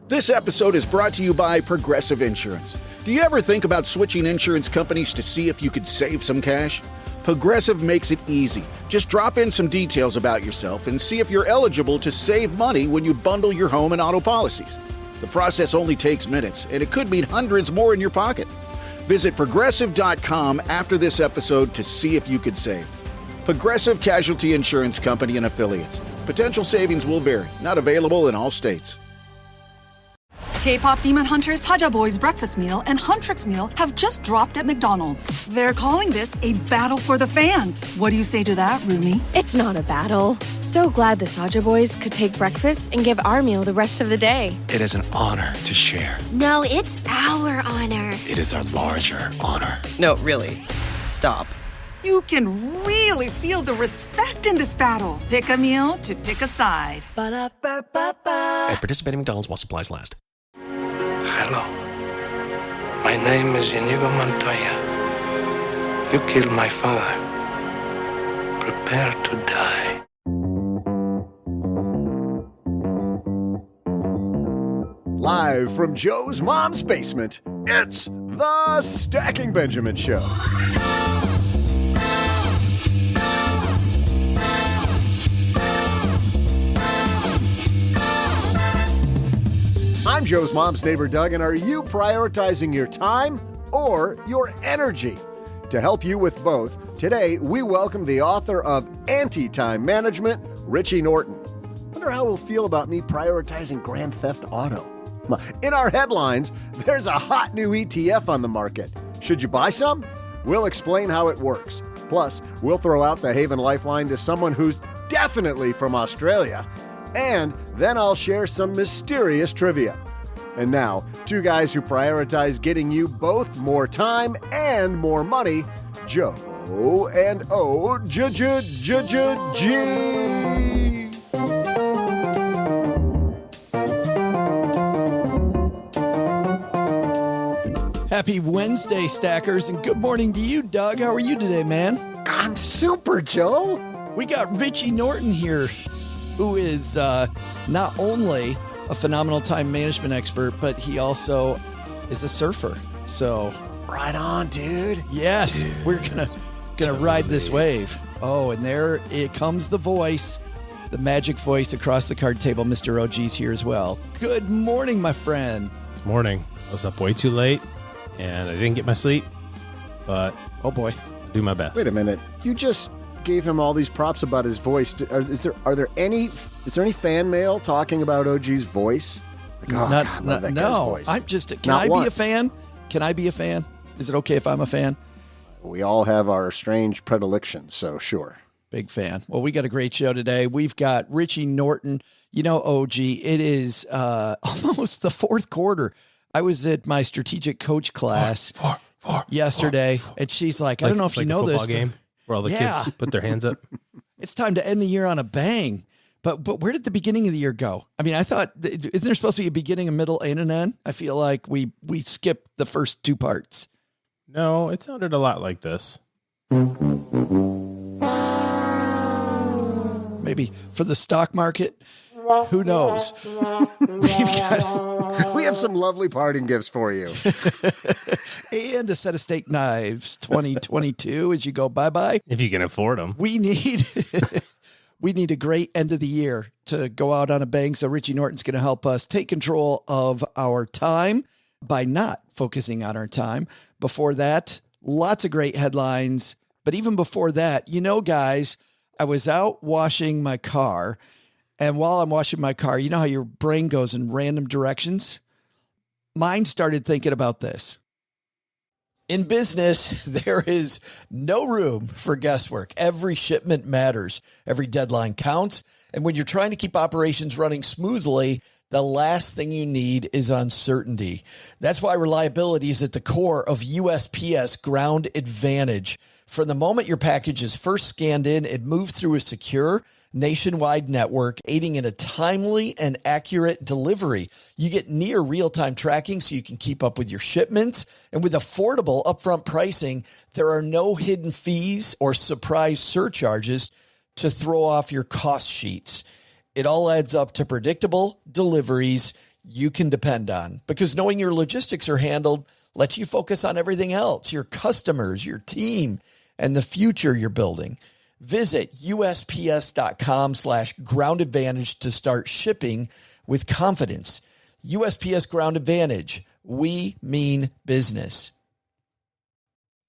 This episode is brought to you by Progressive Insurance. Do you ever think about switching insurance companies to see if you could save some cash? Progressive makes it easy. Just drop in some details about yourself and see if you're eligible to save money when you bundle your home and auto policies. The process only takes minutes, and it could mean hundreds more in your pocket. Visit Progressive.com after this episode to see if you could save. Progressive Casualty Insurance Company and Affiliates. Potential savings will vary. Not available in all states. K-pop Demon Hunters, Haja Boys breakfast meal and Huntrix meal have just dropped at McDonald's. They're calling this a battle for the fans. What do you say to that, Rumi? It's not a battle. So glad the Saja Boys could take breakfast and give our meal the rest of the day. It is an honor to share. No, it's our honor. It is our larger honor. No, really. Stop. You can really feel the respect in this battle. Pick a meal to pick a side. Ba-da-ba-ba-ba. At participating McDonald's while supplies last. Hello. My name is Inigo Montoya. You killed my father. Prepare to die. Live from Joe's mom's basement, it's the Stacking Benjamin Show. I'm Joe's mom's neighbor, Doug, and are you prioritizing your time or your energy? To help you with both, today we welcome the author of Anti-Time Management, Richie Norton. Wonder how he'll feel about me prioritizing Grand Theft Auto. In our headlines, there's a hot new ETF on the market. Should you buy some? We'll explain how it works. Plus, we'll throw out the Haven Lifeline to someone who's definitely from Australia. And then I'll share some mysterious trivia. And now, two guys who prioritize getting you both more time and more money, Joe and O-G. Happy Wednesday, Stackers, and good morning to you, Doug. How are you today, man? I'm super, Joe. We got Richie Norton here, who is not only a phenomenal time management expert, but he also is a surfer. So right on, dude. Yes, we're gonna ride this wave. Oh, and there it comes, the voice, the magic voice across the card table. Mr. OG's here as well. Good morning, my friend. This morning, I was up way too late, and I didn't get my sleep, but oh boy, I'll do my best. Wait a minute, you just gave him all these props about his voice. Is there any fan mail talking about OG's voice? Like, oh, God, I love that guy's voice. I'm just. Can I be a fan? Can I be a fan? Is it okay if I'm a fan? We all have our strange predilections, so sure. Big fan. Well, we got a great show today. We've got Richie Norton. You know, OG, it is almost the fourth quarter. I was at my strategic coach class yesterday, and she's like, I don't know if you know this. Game where all the kids put their hands up. It's time to end the year on a bang. But where did the beginning of the year go? I mean, I thought, isn't there supposed to be a beginning, a middle, and an end? I feel like we skipped the first two parts. No, it sounded a lot like this. Maybe for the stock market. Who knows? We have some lovely parting gifts for you. And a set of steak knives, 2022, as you go bye-bye. If you can afford them. We need a great end of the year to go out on a bang. So Richie Norton's going to help us take control of our time by not focusing on our time. Before that, lots of great headlines. But even before that, you know, guys, I was out washing my car. And while I'm washing my car, you know how your brain goes in random directions? Mine started thinking about this. In business, there is no room for guesswork. Every shipment matters. Every deadline counts. And when you're trying to keep operations running smoothly, the last thing you need is uncertainty. That's why reliability is at the core of USPS Ground Advantage. From the moment your package is first scanned in, it moves through a secure nationwide network, aiding in a timely and accurate delivery. You get near real-time tracking so you can keep up with your shipments. And with affordable upfront pricing, there are no hidden fees or surprise surcharges to throw off your cost sheets. It all adds up to predictable deliveries you can depend on, because knowing your logistics are handled lets you focus on everything else, your customers, your team, and the future you're building. Visit USPS.com/Ground Advantage to start shipping with confidence. USPS Ground Advantage. We mean business.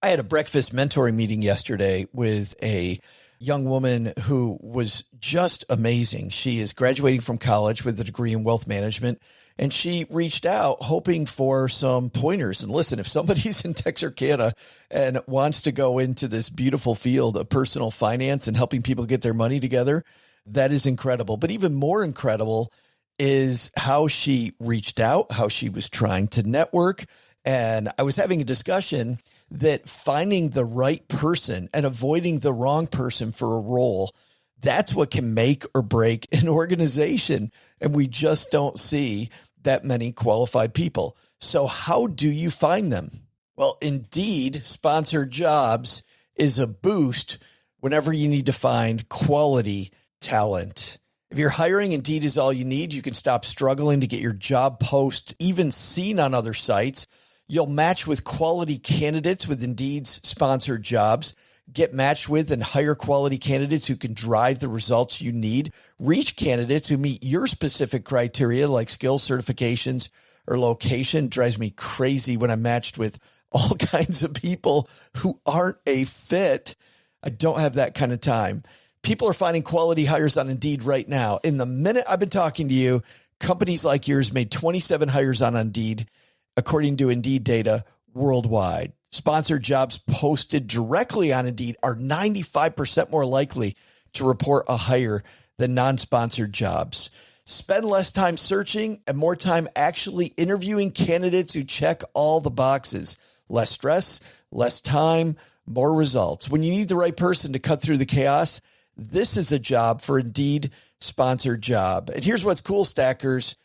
I had a breakfast mentoring meeting yesterday with a young woman who was just amazing. She is graduating from college with a degree in wealth management, and she reached out hoping for some pointers. And listen, if somebody's in Texarkana and wants to go into this beautiful field of personal finance and helping people get their money together, that is incredible. But even more incredible is how she reached out, how she was trying to network. And I was having a discussion that finding the right person and avoiding the wrong person for a role, that's what can make or break an organization. And we just don't see that many qualified people. So how do you find them? Well, Indeed sponsored jobs is a boost whenever you need to find quality talent. If you're hiring, Indeed is all you need. You can stop struggling to get your job post even seen on other sites. You'll match with quality candidates with Indeed's sponsored jobs. Get matched with and hire quality candidates who can drive the results you need. Reach candidates who meet your specific criteria like skills, certifications, or location. It drives me crazy when I'm matched with all kinds of people who aren't a fit. I don't have that kind of time. People are finding quality hires on Indeed right now. In the minute I've been talking to you, companies like yours made 27 hires on Indeed, according to Indeed data worldwide. Sponsored jobs posted directly on Indeed are 95% more likely to report a hire than non-sponsored jobs. Spend less time searching and more time actually interviewing candidates who check all the boxes. Less stress, less time, more results. When you need the right person to cut through the chaos, this is a job for Indeed sponsored job. And here's what's cool, Stackers.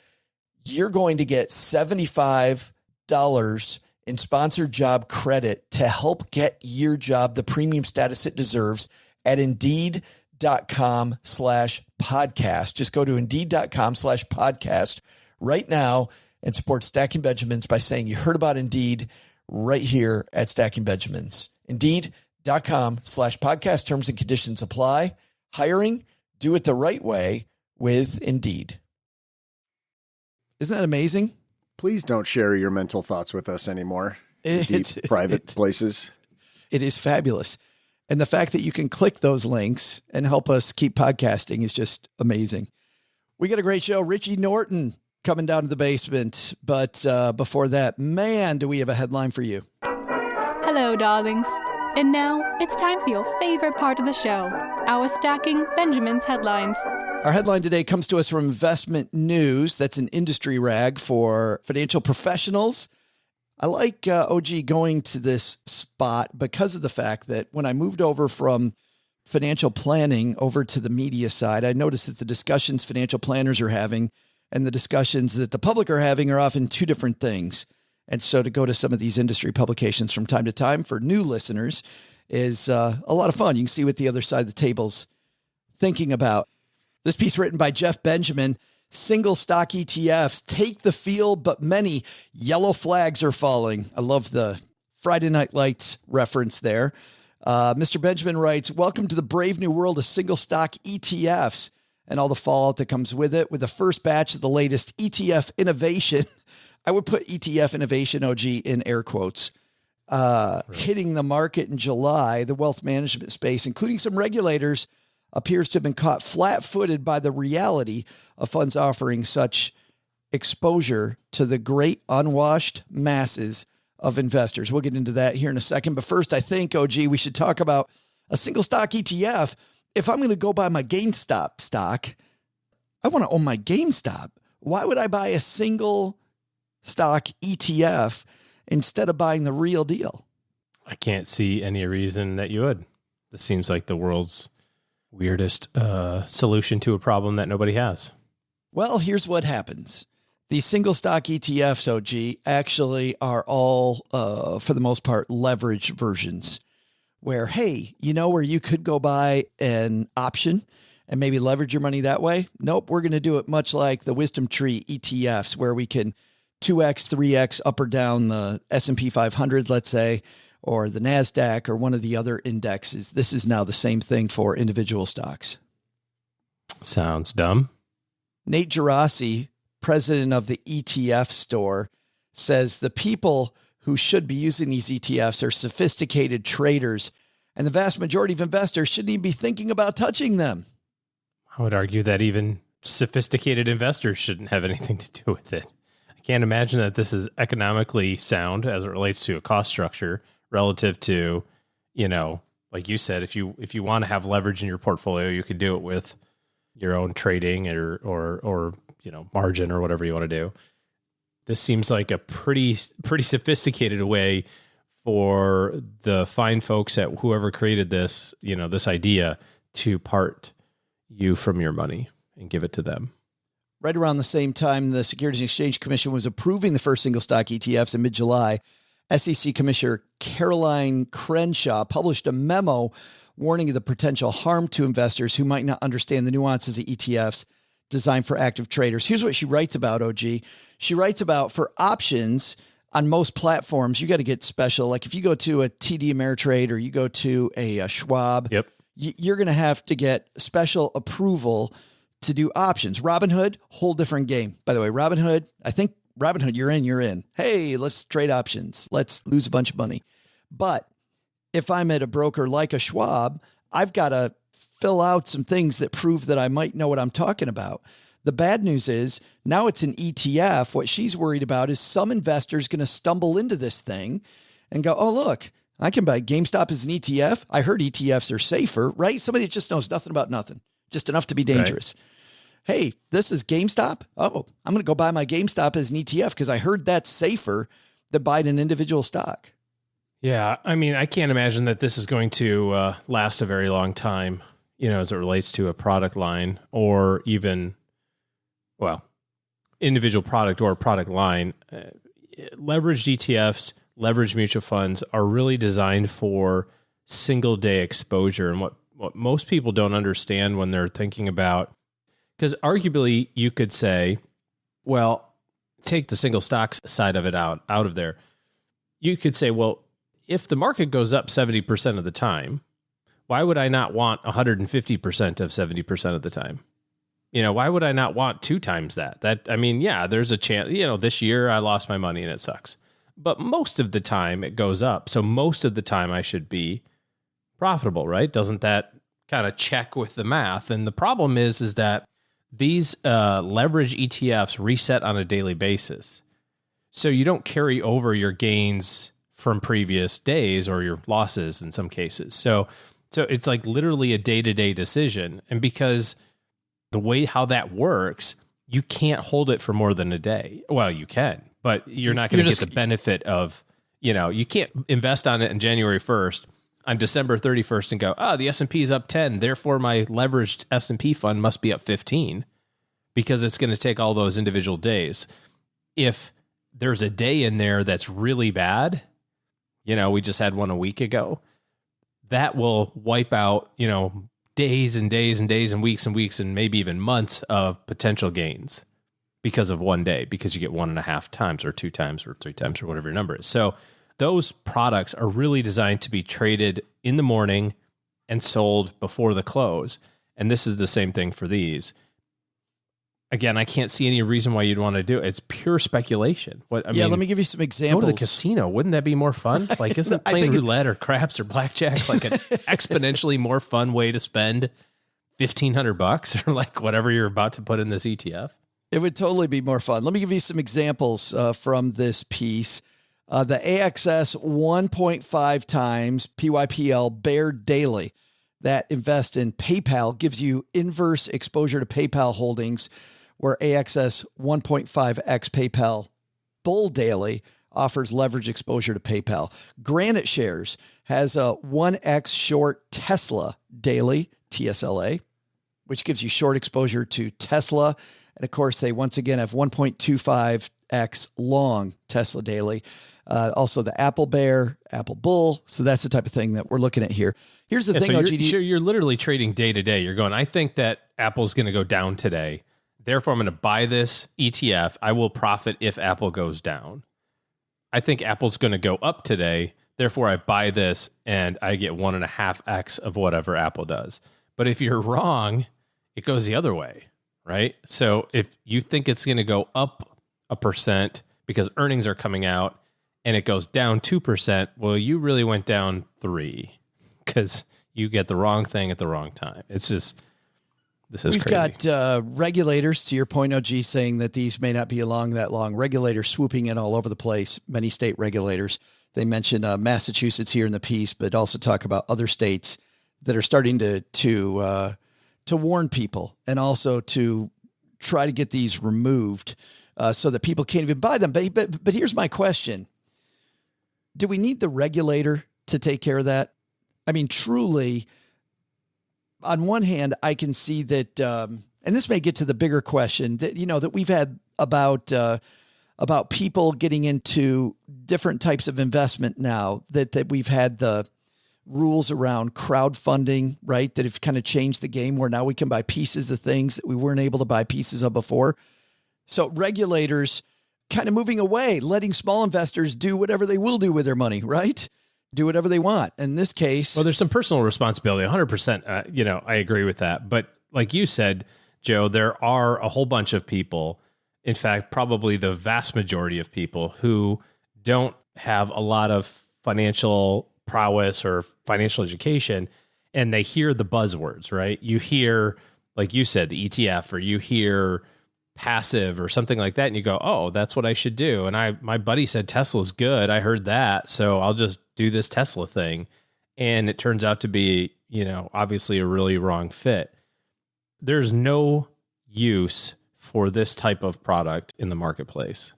You're going to get $75 in sponsored job credit to help get your job the premium status it deserves at Indeed.com/podcast. Just go to Indeed.com/podcast right now and support Stacking Benjamins by saying you heard about Indeed right here at Stacking Benjamins. Indeed.com/podcast. Terms and conditions apply. Hiring, do it the right way with Indeed. Isn't that amazing? Please don't share your mental thoughts with us anymore. Deep private places. It is fabulous. And the fact that you can click those links and help us keep podcasting is just amazing. We got a great show. Richie Norton coming down to the basement. But before that, man, do we have a headline for you. Hello, darlings. And now it's time for your favorite part of the show, our Stacking Benjamins headlines. Our headline today comes to us from Investment News. That's an industry rag for financial professionals. I like OG going to this spot because of the fact that when I moved over from financial planning over to the media side, I noticed that the discussions financial planners are having and the discussions that the public are having are often two different things. And so to go to some of these industry publications from time to time for new listeners is a lot of fun. You can see what the other side of the table's thinking about. This piece written by Jeff Benjamin, single stock ETFs take the field, but many yellow flags are falling. I love the Friday Night Lights reference there. Mr. Benjamin writes, welcome to the brave new world of single stock ETFs and all the fallout that comes with it. With the first batch of the latest ETF innovation, I would put ETF innovation, OG, in air quotes, hitting the market in July, the wealth management space, including some regulators, appears to have been caught flat-footed by the reality of funds offering such exposure to the great unwashed masses of investors. We'll get into that here in a second. But first, I think, OG, we should talk about a single stock ETF. If I'm going to go buy my GameStop stock, I want to own my GameStop. Why would I buy a single stock ETF instead of buying the real deal? I can't see any reason that you would. This seems like the world's weirdest solution to a problem that nobody has. Well, here's what happens. These single stock ETFs, OG, actually are all, for the most part, leverage versions where, hey, you know where you could go buy an option and maybe leverage your money that way? Nope. We're going to do it much like the Wisdom Tree ETFs, where we can 2x, 3x up or down the S&P 500, let's say, or the NASDAQ or one of the other indexes. This is now the same thing for individual stocks. Sounds dumb. Nate Gerasi, president of the ETF store, says the people who should be using these ETFs are sophisticated traders, and the vast majority of investors shouldn't even be thinking about touching them. I would argue that even sophisticated investors shouldn't have anything to do with it. I can't imagine that this is economically sound as it relates to a cost structure relative to, like you said, if you want to have leverage in your portfolio, you could do it with your own trading or margin or whatever you want to do. This seems like a pretty sophisticated way for the fine folks at whoever created this, this idea to part you from your money and give it to them. Right around the same time, the Securities and Exchange Commission was approving the first single stock ETFs in mid-July. SEC Commissioner Caroline Crenshaw published a memo warning of the potential harm to investors who might not understand the nuances of ETFs designed for active traders. Here's what she writes about, OG. She writes about, for options on most platforms, you got to get special. Like if you go to a TD Ameritrade or you go to a Schwab, yep, you're going to have to get special approval to do options. Robinhood, whole different game. By the way, Robinhood, I think Robinhood, you're in. Hey, let's trade options. Let's lose a bunch of money. But if I'm at a broker like a Schwab, I've got to fill out some things that prove that I might know what I'm talking about. The bad news is now it's an ETF. What she's worried about is some investors going to stumble into this thing and go, oh, look, I can buy GameStop as an ETF. I heard ETFs are safer, right? Somebody that just knows nothing about nothing, just enough to be dangerous. Right. Hey, this is GameStop. Oh, I'm going to go buy my GameStop as an ETF because I heard that's safer than buying an individual stock. Yeah. I mean, I can't imagine that this is going to last a very long time, as it relates to a product line or even, individual product or product line. Leveraged ETFs, leveraged mutual funds are really designed for single day exposure. And what most people don't understand when they're thinking about, because arguably you could say, well, take the single stocks side of it out of there. You could say, well, if the market goes up 70% of the time, why would I not want 150% of 70% of the time? Why would I not want 2 times that? There's a chance, this year I lost my money and it sucks. But most of the time it goes up. So most of the time I should be profitable, right? Doesn't that kind of check with the math? And the problem is that these leverage ETFs reset on a daily basis. So you don't carry over your gains from previous days or your losses in some cases. So it's like literally a day-to-day decision. And because the way how that works, you can't hold it for more than a day. Well, you can, but you're not going to get the benefit of, you can't invest on it on January 1st, on December 31st and go, the S&P is up 10. Therefore, my leveraged S&P fund must be up 15 because it's going to take all those individual days. If there's a day in there that's really bad, we just had one a week ago, that will wipe out, days and days and days and weeks and maybe even months of potential gains because of one day, because you get 1.5 times or 2 times or 3 times or whatever your number is. So those products are really designed to be traded in the morning and sold before the close. And this is the same thing for these. Again, I can't see any reason why you'd want to do it. It's pure speculation. Let me give you some examples. Go to the casino. Wouldn't that be more fun? Like, isn't playing roulette or craps or blackjack like an exponentially more fun way to spend $1,500 or like whatever you're about to put in this ETF? It would totally be more fun. Let me give you some examples from this piece. The AXS 1.5 times PYPL Bear Daily that invest in PayPal gives you inverse exposure to PayPal holdings, where AXS 1.5x PayPal Bull Daily offers leverage exposure to PayPal. Granite Shares has a 1x short Tesla Daily, TSLA, which gives you short exposure to Tesla. And of course, they once again have 1.25x 5X long Tesla daily. Also the Apple Bear, Apple Bull. So that's the type of thing that we're looking at here. Here's the thing, so OGD. you're literally trading day to day. You're going, I think that Apple's going to go down today. Therefore, I'm going to buy this ETF. I will profit if Apple goes down. I think Apple's going to go up today. Therefore, I buy this and I get 1.5x of whatever Apple does. But if you're wrong, it goes the other way, right? So if you think it's going to go up 1% because earnings are coming out and it goes down 2%, well, you really went down 3% because you get the wrong thing at the wrong time. It's just, this is We've crazy. got regulators, to your point, OG, saying that these may not be that long. Regulators swooping in all over the place, many state regulators. They mentioned Massachusetts here in the piece, but also talk about other states that are starting to warn people and also to try to get these removed so that people can't even buy them. But here's my question. Do we need the regulator to take care of that? I mean, truly, on one hand, I can see that, and this may get to the bigger question that, that we've had about people getting into different types of investment now that we've had the rules around crowdfunding, right? That have kind of changed the game where now we can buy pieces of things that we weren't able to buy pieces of before. So regulators kind of moving away, letting small investors do whatever they will do with their money, right? Do whatever they want. In this case, well, there's some personal responsibility, 100%. I agree with that. But like you said, Joe, there are a whole bunch of people, in fact, probably the vast majority of people who don't have a lot of financial prowess or financial education, and they hear the buzzwords, right? You hear, like you said, the ETF, or you hear passive or something like that, and you go, oh, that's what I should do. And my buddy said Tesla's good. I heard that, so I'll just do this Tesla thing. And it turns out to be, obviously a really wrong fit. There's no use for this type of product in the marketplace.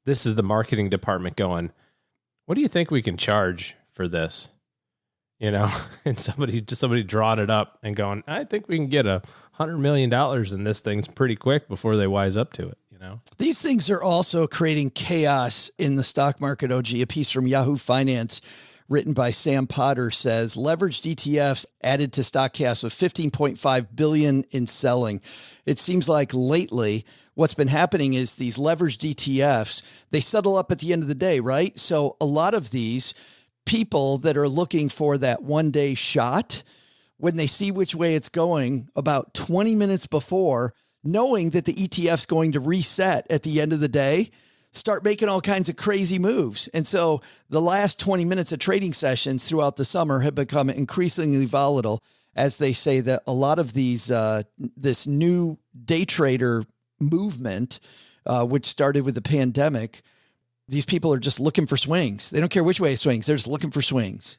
This is the marketing department going, what do you think we can charge for this? And somebody drawing it up and going, I think we can get $100 million in this thing's pretty quick before they wise up to it. These things are also creating chaos in the stock market, OG. A piece from Yahoo Finance written by Sam Potter says leveraged ETFs added to stock chaos of $15.5 billion in selling. It seems like lately what's been happening is these leveraged ETFs, they settle up at the end of the day, right? So a lot of these people that are looking for that one-day shot, when they see which way it's going about 20 minutes before, knowing that the ETF's going to reset at the end of the day, start making all kinds of crazy moves. And so the last 20 minutes of trading sessions throughout the summer have become increasingly volatile, as they say that a lot of these, this new day trader movement, which started with the pandemic, these people are just looking for swings. They don't care which way it swings. They're just looking for swings.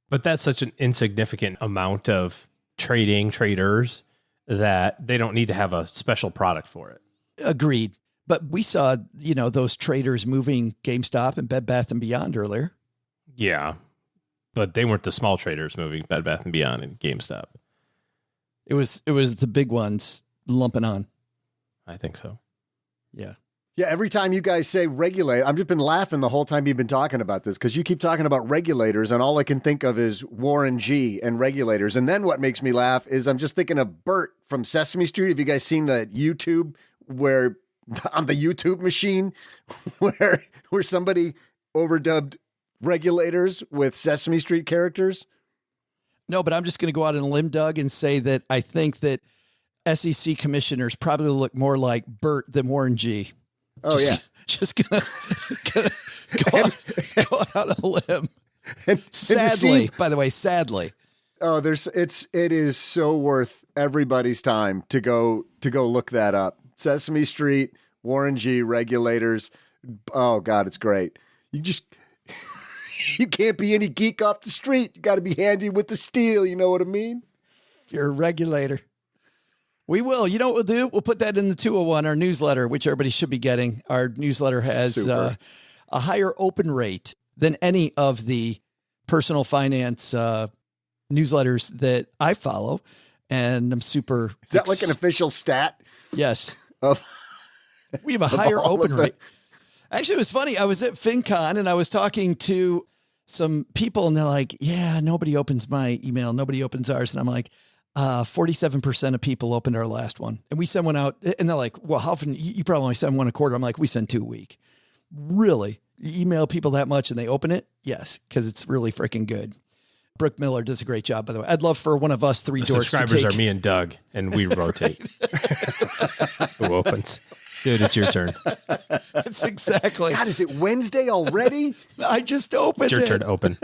But that's such an insignificant amount of traders that they don't need to have a special product for it. Agreed. But we saw, those traders moving GameStop and Bed Bath & Beyond earlier. Yeah. But they weren't the small traders moving Bed Bath & Beyond and GameStop. It was the big ones lumping on. I think so. Yeah. Yeah, every time you guys say regulate, I've just been laughing the whole time you've been talking about this, because you keep talking about regulators, and all I can think of is Warren G and regulators. And then what makes me laugh is I'm just thinking of Bert from Sesame Street. Have you guys seen the YouTube where on the YouTube machine where somebody overdubbed regulators with Sesame Street characters? No, but I'm just going to go out on a limb, Doug, and say that I think that SEC commissioners probably look more like Bert than Warren G. Oh, Just gonna go out on a limb. Sadly, by the way, sadly. Oh, it is so worth everybody's time to go look that up. Sesame Street, Warren G, regulators. Oh God, it's great. You can't be any geek off the street. You got to be handy with the steel. You know what I mean? You're a regulator. We will. You know what we'll do? We'll put that in the 201, our newsletter, which everybody should be getting. Our newsletter has a higher open rate than any of the personal finance newsletters that I follow. And I'm super. Is that like an official stat? Yes. Of we have a higher open rate. Actually, it was funny. I was at FinCon and I was talking to some people and they're like, yeah, nobody opens my email. Nobody opens ours. And I'm like, 47% of people opened our last one. And we send one out and they're like, well, how often? You probably only send one a quarter. I'm like, we send 2 a week. Really? You email people that much and they open it? Yes, because it's really freaking good. Brooke Miller does a great job, by the way. I'd love for one of us three dorks to take. Subscribers are me and Doug, and we rotate. Who opens? Dude, it's your turn. That's exactly. God, is it Wednesday already? I just opened it. It's your turn to open.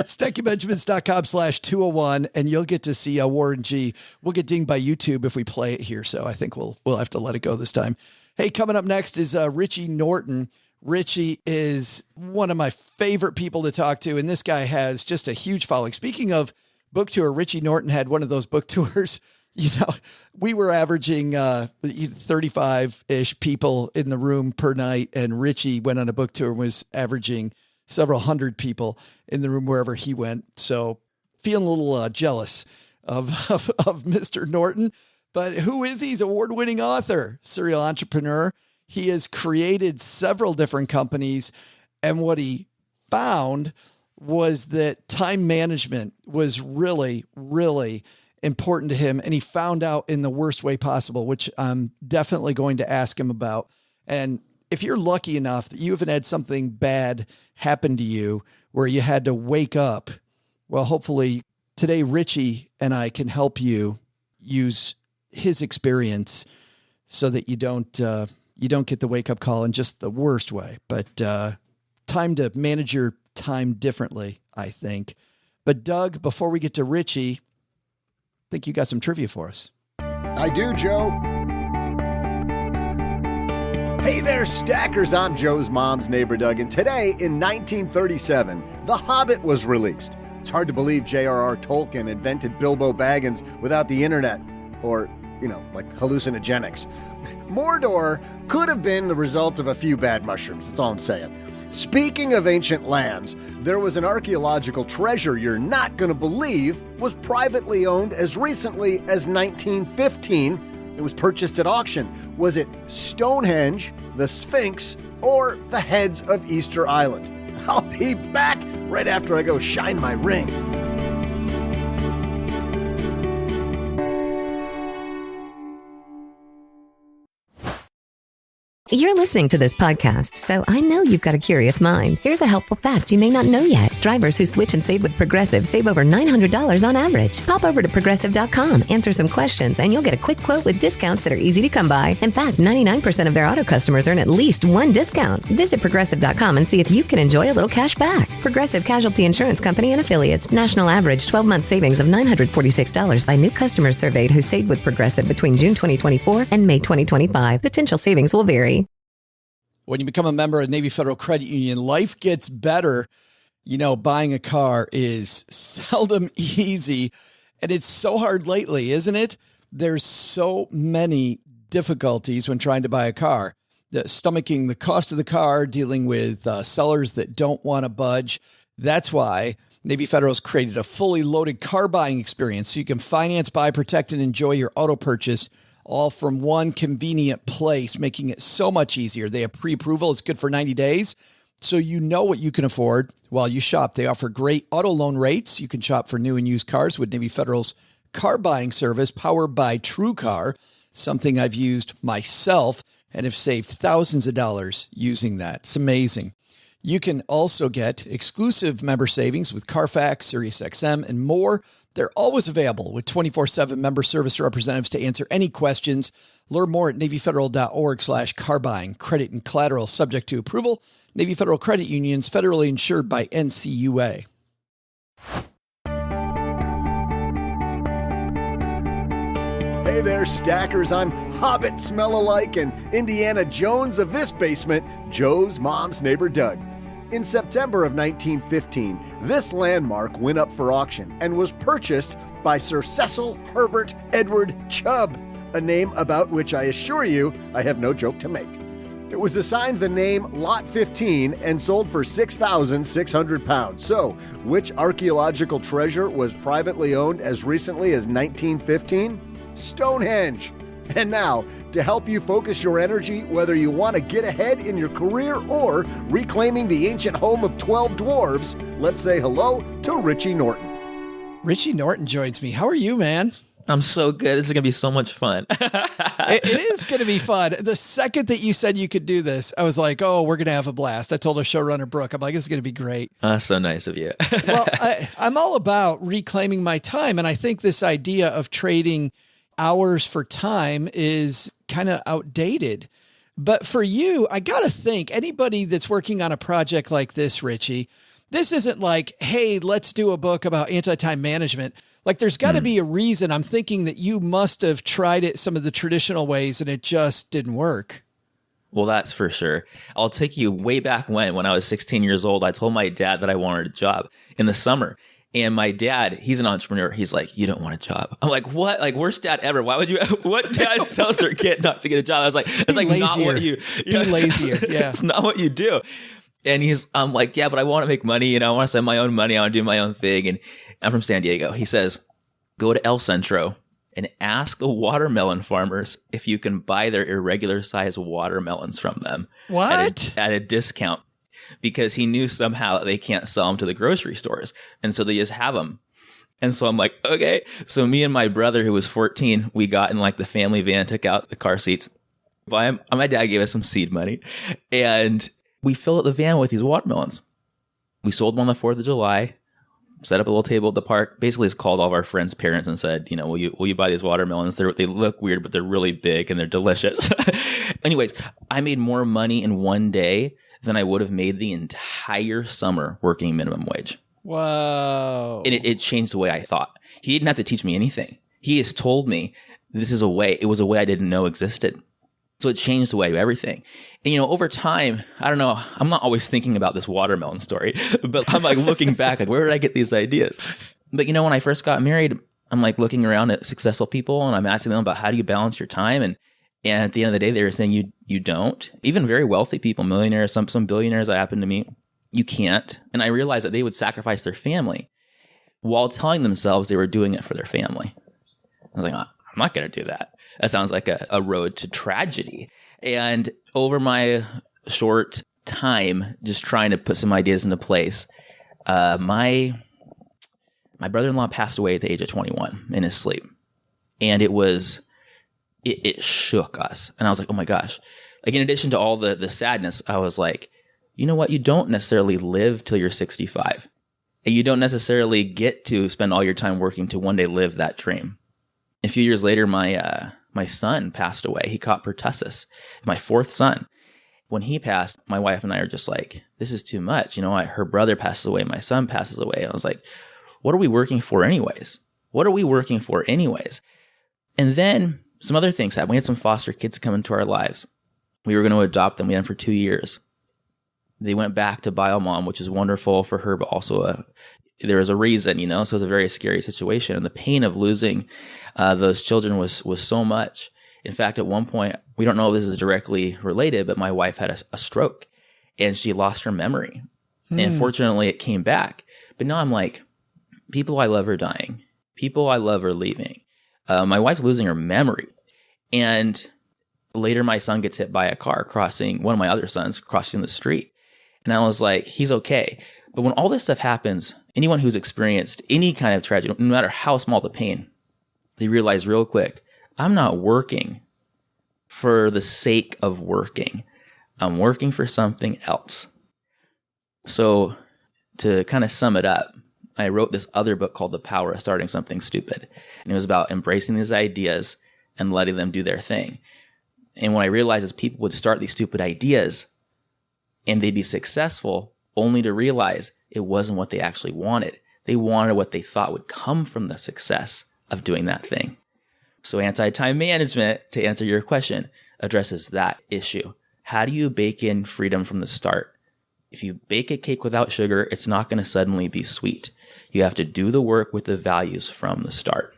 StackyBenjamins.com/201, and you'll get to see Warren G. We'll get dinged by YouTube if we play it here, so I think we'll have to let it go this time. Hey, coming up next is Richie Norton. Richie is one of my favorite people to talk to, and this guy has just a huge following. Speaking of book tour, Richie Norton had one of those book tours. You know, we were averaging 35-ish people in the room per night, and Richie went on a book tour and was averaging several hundred people in the room wherever he went. So feeling a little jealous of Mr. Norton. But who is he? He's an award-winning author, serial entrepreneur. He has created several different companies, and what he found was that time management was really, really important to him, and he found out in the worst way possible, which I'm definitely going to ask him about. And if you're lucky enough that you haven't had something bad happen to you where you had to wake up, well, hopefully today Richie and I can help you use his experience so that you don't get the wake up call in just the worst way, but time to manage your time differently, I think. But Doug, before we get to Richie, I think you got some trivia for us. I do, Joe. Hey there, Stackers. I'm Joe's mom's neighbor, Doug, and today in 1937, The Hobbit was released. It's hard to believe J.R.R. Tolkien invented Bilbo Baggins without the internet or, like hallucinogenics. Mordor could have been the result of a few bad mushrooms. That's all I'm saying. Speaking of ancient lands, there was an archaeological treasure you're not going to believe was privately owned as recently as 1915. It was purchased at auction. Was it Stonehenge, the Sphinx, or the heads of Easter Island? I'll be back right after I go shine my ring. You're listening to this podcast, so I know you've got a curious mind. Here's a helpful fact you may not know yet. Drivers who switch and save with Progressive save over $900 on average. Pop over to Progressive.com, answer some questions, and you'll get a quick quote with discounts that are easy to come by. In fact, 99% of their auto customers earn at least one discount. Visit Progressive.com and see if you can enjoy a little cash back. Progressive Casualty Insurance Company and Affiliates. National average 12-month savings of $946 by new customers surveyed who saved with Progressive between June 2024 and May 2025. Potential savings will vary. When you become a member of Navy Federal Credit Union, life gets better. Buying a car is seldom easy, and it's so hard lately, isn't it? There's so many difficulties when trying to buy a car. Stomaching the cost of the car, dealing with sellers that don't want to budge. That's why Navy Federal's created a fully loaded car buying experience so you can finance, buy, protect, and enjoy your auto purchase all from one convenient place, making it so much easier. They have pre-approval. It's good for 90 days. So you know what you can afford while you shop. They offer great auto loan rates. You can shop for new and used cars with Navy Federal's car buying service powered by TrueCar, something I've used myself and have saved thousands of dollars using that. It's amazing. You can also get exclusive member savings with Carfax, SiriusXM, and more. They're always available with 24/7 member service representatives to answer any questions. Learn more at NavyFederal.org/carbuying. Credit and collateral subject to approval. Navy Federal Credit Unions, federally insured by NCUA. Hey there, Stackers. I'm Hobbit Smell-alike and Indiana Jones of this basement, Joe's mom's neighbor, Doug. In September of 1915, this landmark went up for auction and was purchased by Sir Cecil Herbert Edward Chubb, a name about which I assure you I have no joke to make. It was assigned the name Lot 15 and sold for £6,600. So, which archaeological treasure was privately owned as recently as 1915? Stonehenge. And now, to help you focus your energy, whether you want to get ahead in your career or reclaiming the ancient home of 12 dwarves, let's say hello to Richie Norton. Richie Norton joins me. How are you, man? I'm so good. This is going to be so much fun. It is going to be fun. The second that you said you could do this, I was like, oh, we're going to have a blast. I told our showrunner, Brooke, I'm like, this is going to be great. So nice of you. Well, I'm all about reclaiming my time. And I think this idea of trading hours for time is kind of outdated. But for you, I got to think anybody that's working on a project like this, Richie, this isn't like, hey, let's do a book about anti-time management. Like there's got to be a reason. I'm thinking that you must have tried it some of the traditional ways and it just didn't work. Well, that's for sure. I'll take you way back when I was 16 years old, I told my dad that I wanted a job in the summer. And my dad, he's an entrepreneur. He's like, you don't want a job. I'm like, what? Like, worst dad ever. Why would you? What dad tells their kid not to get a job? I was like, it's like not what you. Be lazier. Yeah, it's not what you do. And I'm like, yeah, but I want to make money. I want to spend my own money. I want to do my own thing. And I'm from San Diego. He says, go to El Centro and ask the watermelon farmers if you can buy their irregular size watermelons from them. What? At a discount. Because he knew somehow they can't sell them to the grocery stores. And so they just have them. And so I'm like, okay. So me and my brother, who was 14, we got in like the family van, took out the car seats. My dad gave us some seed money. And we filled up the van with these watermelons. We sold them on the 4th of July, set up a little table at the park. Basically, just called all of our friends' parents and said, will you buy these watermelons? They look weird, but they're really big and they're delicious. Anyways, I made more money in one day than I would have made the entire summer working minimum wage. Wow. And it changed the way I thought. He didn't have to teach me anything. He has told me it was a way I didn't know existed. So it changed the way of everything. And, over time, I don't know, I'm not always thinking about this watermelon story, but I'm like looking back, like, where did I get these ideas? But, when I first got married, I'm like looking around at successful people and I'm asking them about how do you balance your time? And at the end of the day, they were saying you don't. Even very wealthy people, millionaires, some billionaires I happen to meet, you can't. And I realized that they would sacrifice their family while telling themselves they were doing it for their family. I was like, I'm not going to do that. That sounds like a road to tragedy. And over my short time, just trying to put some ideas into place, my brother-in-law passed away at the age of 21 in his sleep. And it shook us. And I was like, oh my gosh. Like, in addition to all the sadness, I was like, you know what? You don't necessarily live till you're 65. And you don't necessarily get to spend all your time working to one day live that dream. A few years later, my son passed away. He caught pertussis, my 4th son. When he passed, my wife and I are just like, this is too much. Her brother passes away. My son passes away. I was like, what are we working for anyways? And then some other things happened. We had some foster kids come into our lives. We were going to adopt them. We had them for 2 years. They went back to Biomom, which is wonderful for her, but also there was a reason, so it was a very scary situation. And the pain of losing those children was so much. In fact, at one point, we don't know if this is directly related, but my wife had a stroke and she lost her memory. And fortunately, it came back. But now I'm like, people I love are dying. People I love are leaving. My wife's losing her memory. And later, my son gets hit by a car one of my other sons crossing the street. And I was like, he's okay. But when all this stuff happens, anyone who's experienced any kind of tragedy, no matter how small the pain, they realize real quick, I'm not working for the sake of working. I'm working for something else. So to kind of sum it up, I wrote this other book called The Power of Starting Something Stupid. And it was about embracing these ideas and letting them do their thing. And what I realized is people would start these stupid ideas and they'd be successful only to realize it wasn't what they actually wanted. They wanted what they thought would come from the success of doing that thing. So anti-time management, to answer your question, addresses that issue. How do you bake in freedom from the start? If you bake a cake without sugar, it's not going to suddenly be sweet. You have to do the work with the values from the start.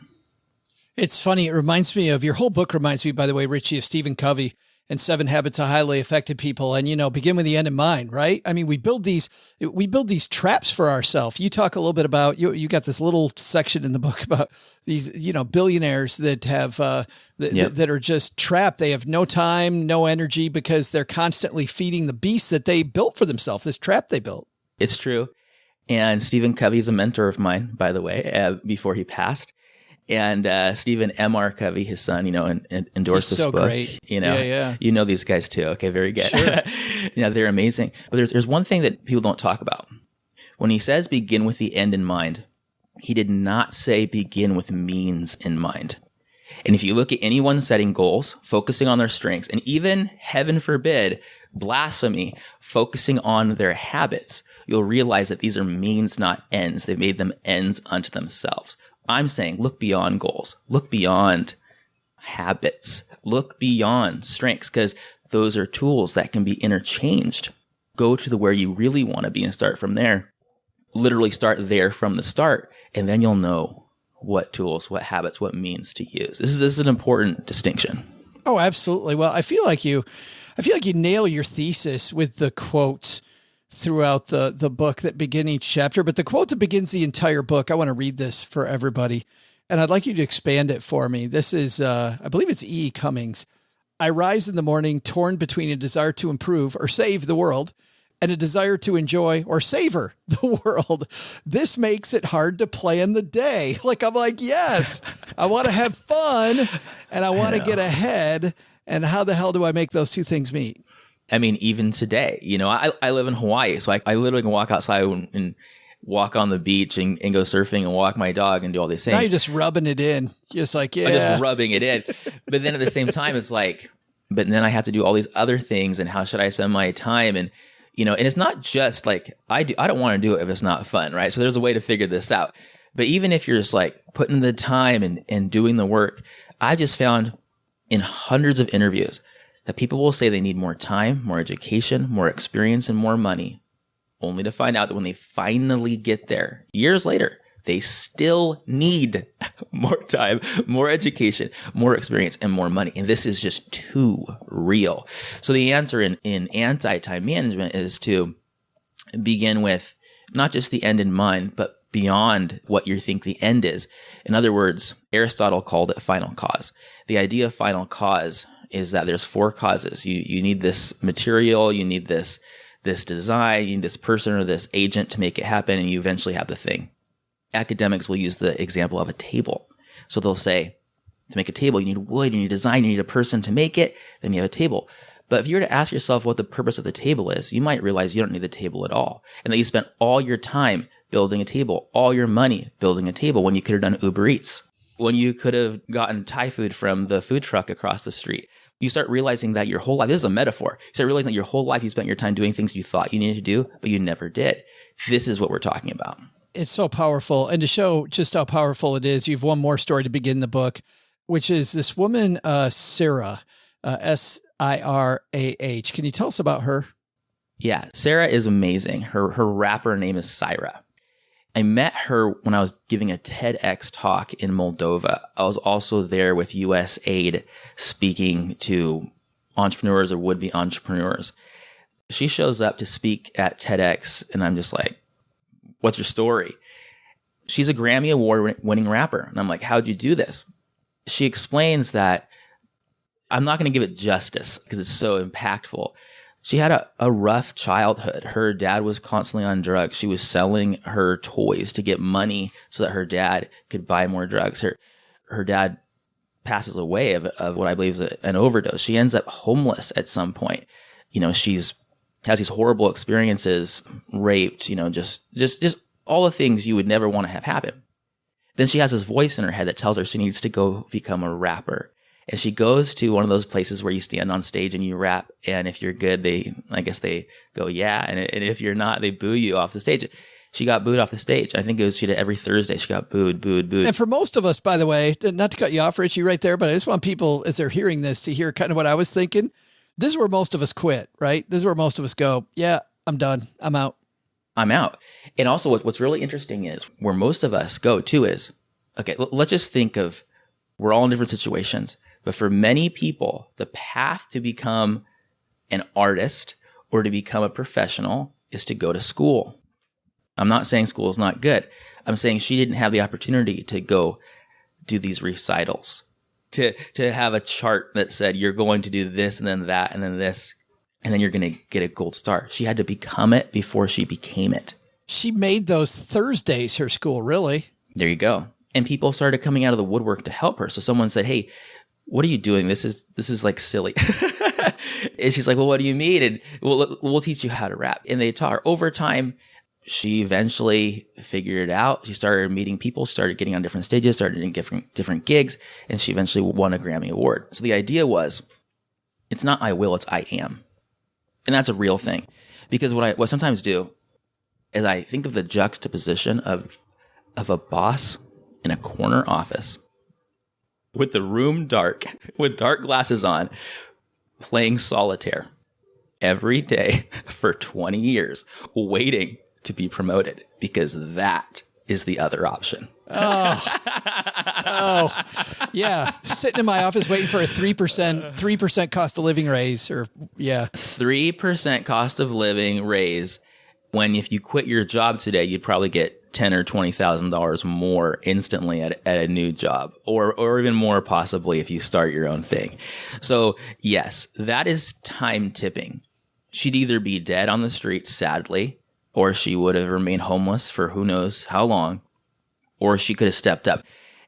It's funny. It reminds me of your whole book reminds me, by the way, Richie, of Stephen Covey. and 7 Habits of Highly Effective People. And, begin with the end in mind, right? I mean, we build these traps for ourselves. You talk a little bit about, you got this little section in the book about these, billionaires that have, that are just trapped. They have no time, no energy, because they're constantly feeding the beast that they built for themselves, this trap they built. It's true. And Stephen Covey is a mentor of mine, by the way, before he passed. And Stephen M.R. Covey, his son, endorsed this book. Great. Yeah. You know these guys too. Okay, very good. Sure. They're amazing. But there's one thing that people don't talk about. When he says begin with the end in mind, he did not say begin with means in mind. And if you look at anyone setting goals, focusing on their strengths, and even, heaven forbid, blasphemy, focusing on their habits, you'll realize that these are means, not ends. They've made them ends unto themselves. I'm saying look beyond goals, look beyond habits, look beyond strengths, because those are tools that can be interchanged. Go to where you really want to be and start from there. Literally start there from the start, and then you'll know what tools, what habits, what means to use. This is an important distinction. Oh, absolutely. Well, I feel like you nail your thesis with the quotes throughout the book that begin each chapter, but the quote that begins the entire book, I want to read this for everybody, and I'd like you to expand it for me. This is, I believe it's E. Cummings. I rise in the morning torn between a desire to improve or save the world and a desire to enjoy or savor the world. This makes it hard to plan the day. I'm like, yes, I want to have fun and I want to get ahead. And how the hell do I make those two things meet? I mean, even today, I live in Hawaii, so I literally can walk outside and walk on the beach and go surfing and walk my dog and do all these things. Now you're just rubbing it in. Just like, yeah. I'm just rubbing it in. But then at the same time, it's like, but then I have to do all these other things, and how should I spend my time? And, and it's not just like, I don't want to do it if it's not fun, right? So there's a way to figure this out. But even if you're just like putting the time and doing the work, I just found in hundreds of interviews that people will say they need more time, more education, more experience, and more money, only to find out that when they finally get there, years later, they still need more time, more education, more experience, and more money. And this is just too real. So the answer in anti-time management is to begin with not just the end in mind, but beyond what you think the end is. In other words, Aristotle called it final cause. The idea of final cause is that there's 4 causes. You need this material, you need this design, you need this person or this agent to make it happen, and you eventually have the thing. Academics will use the example of a table. So they'll say, to make a table, you need wood, you need design, you need a person to make it, then you have a table. But if you were to ask yourself what the purpose of the table is, you might realize you don't need the table at all, and that you spent all your time building a table, all your money building a table, when you could have done Uber Eats, when you could have gotten Thai food from the food truck across the street. You start realizing that your whole life, this is a metaphor, you start realizing that your whole life you spent your time doing things you thought you needed to do, but you never did. This is what we're talking about. It's so powerful. And to show just how powerful it is, you have one more story to begin the book, which is this woman, Sarah, Sirah. Can you tell us about her? Yeah, Sarah is amazing. Her rapper name is Syra. I met her when I was giving a TEDx talk in Moldova. I was also there with US Aid speaking to entrepreneurs or would-be entrepreneurs. She shows up to speak at TEDx, and I'm just like, what's your story? She's a Grammy Award-winning rapper. And I'm like, how'd you do this? She explains that, I'm not going to give it justice because it's so impactful. She had a rough childhood. Her dad was constantly on drugs. She was selling her toys to get money so that her dad could buy more drugs. Her dad passes away of what I believe is an overdose. She ends up homeless at some point. She's has these horrible experiences, raped, just all the things you would never want to have happen. Then she has this voice in her head that tells her she needs to go become a rapper. And she goes to one of those places where you stand on stage and you rap. And if you're good, they go, yeah. And if you're not, they boo you off the stage. She got booed off the stage. I think she did every Thursday. She got booed. And for most of us, by the way, not to cut you off, Richie, right there, but I just want people, as they're hearing this, to hear kind of what I was thinking. This is where most of us quit, right? This is where most of us go, yeah, I'm done. I'm out. And also what's really interesting is where most of us go to is, okay, let's just think of, we're all in different situations. But for many people, the path to become an artist or to become a professional is to go to school. I'm not saying school is not good. I'm saying she didn't have the opportunity to go do these recitals, to have a chart that said you're going to do this and then that and then this, and then you're going to get a gold star. She had to become it before she became it. She made those Thursdays her school, really. There you go. And people started coming out of the woodwork to help her. So someone said, hey, what are you doing? This is like silly. And she's like, well, what do you mean? And we'll teach you how to rap. And they taught her. Over time, she eventually figured it out. She started meeting people, started getting on different stages, started doing different gigs, and she eventually won a Grammy Award. So the idea was, it's not I will, it's I am. And that's a real thing. Because what I sometimes do is I think of the juxtaposition of a boss in a corner office with the room dark, with dark glasses on, playing solitaire every day for 20 years, waiting to be promoted, because that is the other option. Oh, yeah. Sitting in my office waiting for a 3% cost of living raise, or 3% cost of living raise. When if you quit your job today, you'd probably get $10,000 or $20,000 more instantly at a new job, or even more possibly if you start your own thing. So yes, that is time tipping. She'd either be dead on the street, sadly, or she would have remained homeless for who knows how long, or she could have stepped up.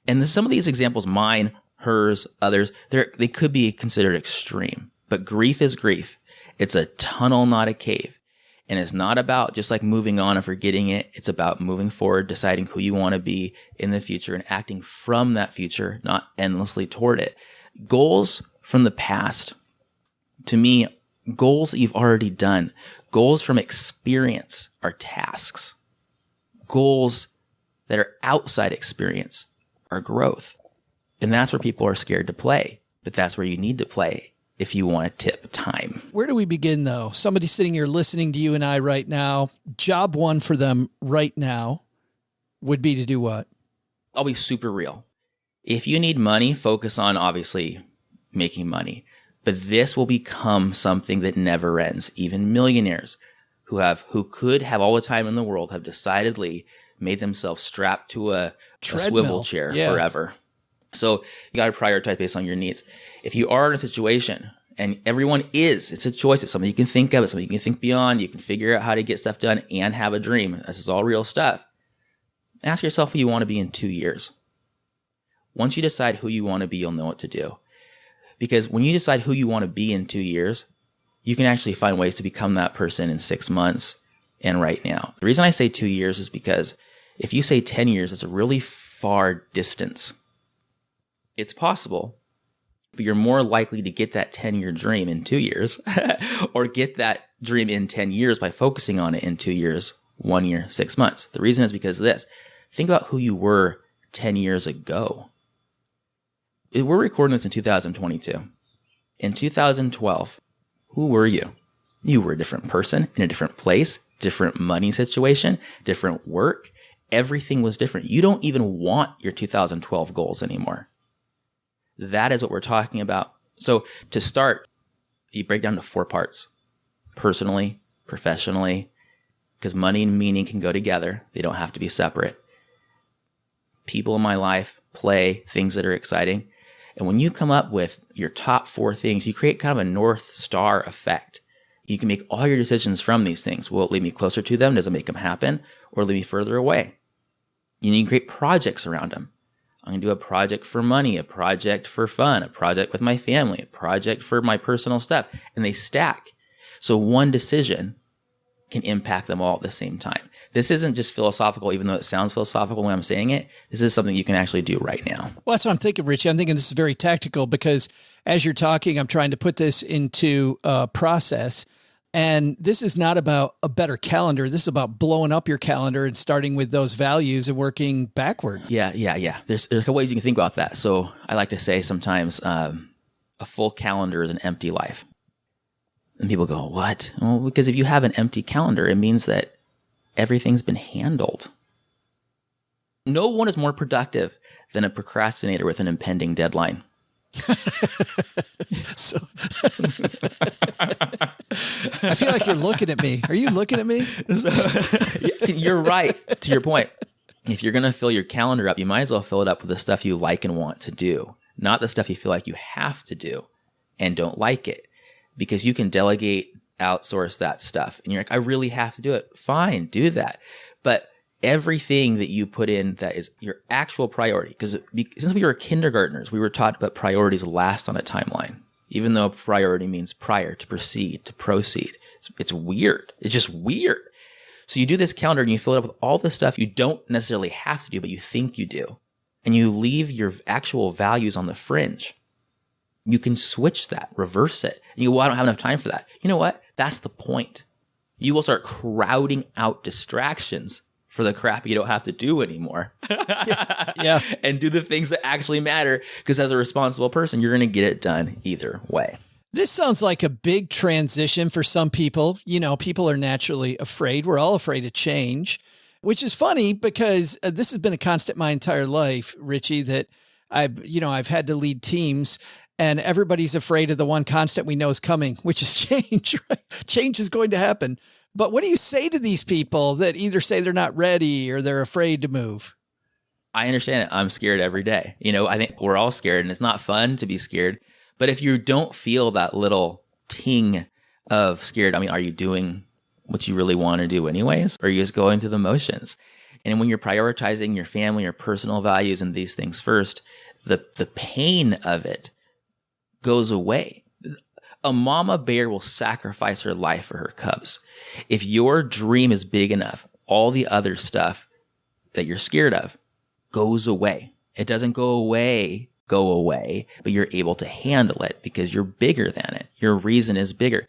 And some of these examples, mine, hers, others, they could be considered extreme. But grief is grief. It's a tunnel, not a cave. And it's not about just like moving on and forgetting it. It's about moving forward, deciding who you want to be in the future and acting from that future, not endlessly toward it. Goals from the past, to me, goals that you've already done. Goals from experience are tasks. Goals that are outside experience are growth. And that's where people are scared to play. But that's where you need to play if you want to tip time. Where do we begin, though? Somebody sitting here listening to you and I right now, job one for them right now would be to do what? I'll be super real. If you need money, focus on obviously making money. But this will become something that never ends. Even millionaires who could have all the time in the world have decidedly made themselves strapped to a swivel chair forever. So you got to prioritize based on your needs. If you are in a situation, and everyone is, it's a choice. It's something you can think of. It's something you can think beyond. You can figure out how to get stuff done and have a dream. This is all real stuff. Ask yourself who you want to be in 2 years. Once you decide who you want to be, you'll know what to do. Because when you decide who you want to be in 2 years, you can actually find ways to become that person in 6 months and right now. The reason I say 2 years is because if you say 10 years, it's a really far distance. It's possible, but you're more likely to get that 10-year dream in 2 years or get that dream in 10 years by focusing on it in 2 years, 1 year, 6 months. The reason is because of this. Think about who you were 10 years ago. We're recording this in 2022. In 2012, who were you? You were a different person in a different place, different money situation, different work. Everything was different. You don't even want your 2012 goals anymore. That is what we're talking about. So to start, you break down to 4 parts. Personally, professionally, because money and meaning can go together. They don't have to be separate. People in my life, play, things that are exciting. And when you come up with your top 4 things, you create kind of a North Star effect. You can make all your decisions from these things. Will it lead me closer to them? Does it make them happen? Or lead me further away? You need to create projects around them. I'm going to do a project for money, a project for fun, a project with my family, a project for my personal stuff. And they stack. So one decision can impact them all at the same time. This isn't just philosophical, even though it sounds philosophical when I'm saying it. This is something you can actually do right now. Well, that's what I'm thinking, Richie. I'm thinking this is very tactical because as you're talking, I'm trying to put this into a process. And this is not about a better calendar. This is about blowing up your calendar and starting with those values and working backward. Yeah. There's a couple ways you can think about that. So I like to say sometimes a full calendar is an empty life. And people go, what? Well, because if you have an empty calendar, it means that everything's been handled. No one is more productive than a procrastinator with an impending deadline. So I feel like you're looking at me. Are you looking at me? You're right. To your point, if you're going to fill your calendar up, you might as well fill it up with the stuff you like and want to do, not the stuff you feel like you have to do and don't like it, because you can delegate, outsource that stuff. And you're like, I really have to do it. Fine, do that. But everything that you put in that is your actual priority, because since we were kindergartners, we were taught that priorities last on a timeline, even though priority means prior, to proceed, to proceed. It's weird. It's just weird. So you do this calendar and you fill it up with all the stuff you don't necessarily have to do, but you think you do. And you leave your actual values on the fringe. You can switch that, reverse it. And you go, well, I don't have enough time for that. You know what? That's the point. You will start crowding out distractions for the crap you don't have to do anymore. Yeah. And do the things that actually matter, because as a responsible person, you're going to get it done either way. This sounds like a big transition for some people. You know, people are naturally afraid. We're all afraid of change, which is funny because this has been a constant my entire life, Richie, that I've had to lead teams, and everybody's afraid of the one constant we know is coming, which is change, right? Change is going to happen. But what do you say to these people that either say they're not ready or they're afraid to move? I understand it. I'm scared every day. You know, I think we're all scared, and it's not fun to be scared. But if you don't feel that little ting of scared, I mean, are you doing what you really want to do anyways? Or are you just going through the motions? And when you're prioritizing your family, your personal values and these things first, the pain of it goes away. A mama bear will sacrifice her life for her cubs. If your dream is big enough, all the other stuff that you're scared of goes away. It doesn't go away, but you're able to handle it because you're bigger than it. Your reason is bigger.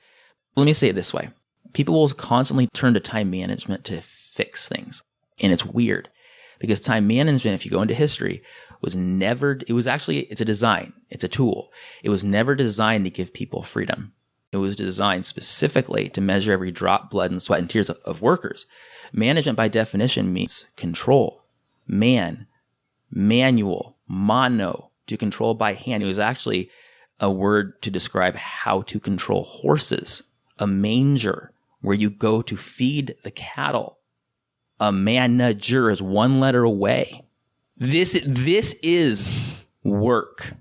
Let me say it this way. People will constantly turn to time management to fix things. And it's weird because time management, if you go into history, it's a design. It's a tool. It was never designed to give people freedom. It was designed specifically to measure every drop, blood, and sweat and tears of workers. Management by definition means control. Manual, mano, to control by hand. It was actually a word to describe how to control horses. A manger, where you go to feed the cattle. A manager is one letter away. This is work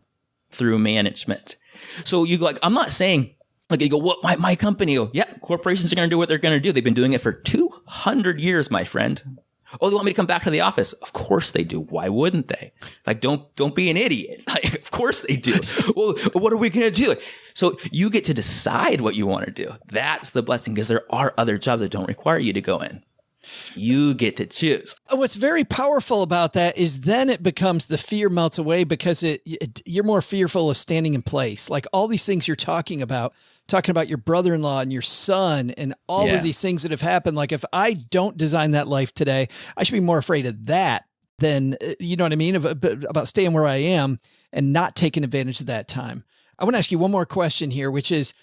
through management. So you go like, I'm not saying like you go, what my company go, yeah, corporations are going to do what they're going to do. They've been doing it for 200 years, my friend. Oh, they want me to come back to the office? Of course they do. Why wouldn't they? Like, don't be an idiot. Like, of course they do. Well, what are we going to do? So you get to decide what you want to do. That's the blessing, because there are other jobs that don't require you to go in. You get to choose. What's very powerful about that is then it becomes the fear melts away because you're more fearful of standing in place. Like all these things you're talking about your brother-in-law and your son and all of these things that have happened. Like if I don't design that life today, I should be more afraid of that than, you know what I mean? About staying where I am and not taking advantage of that time. I want to ask you one more question here, which is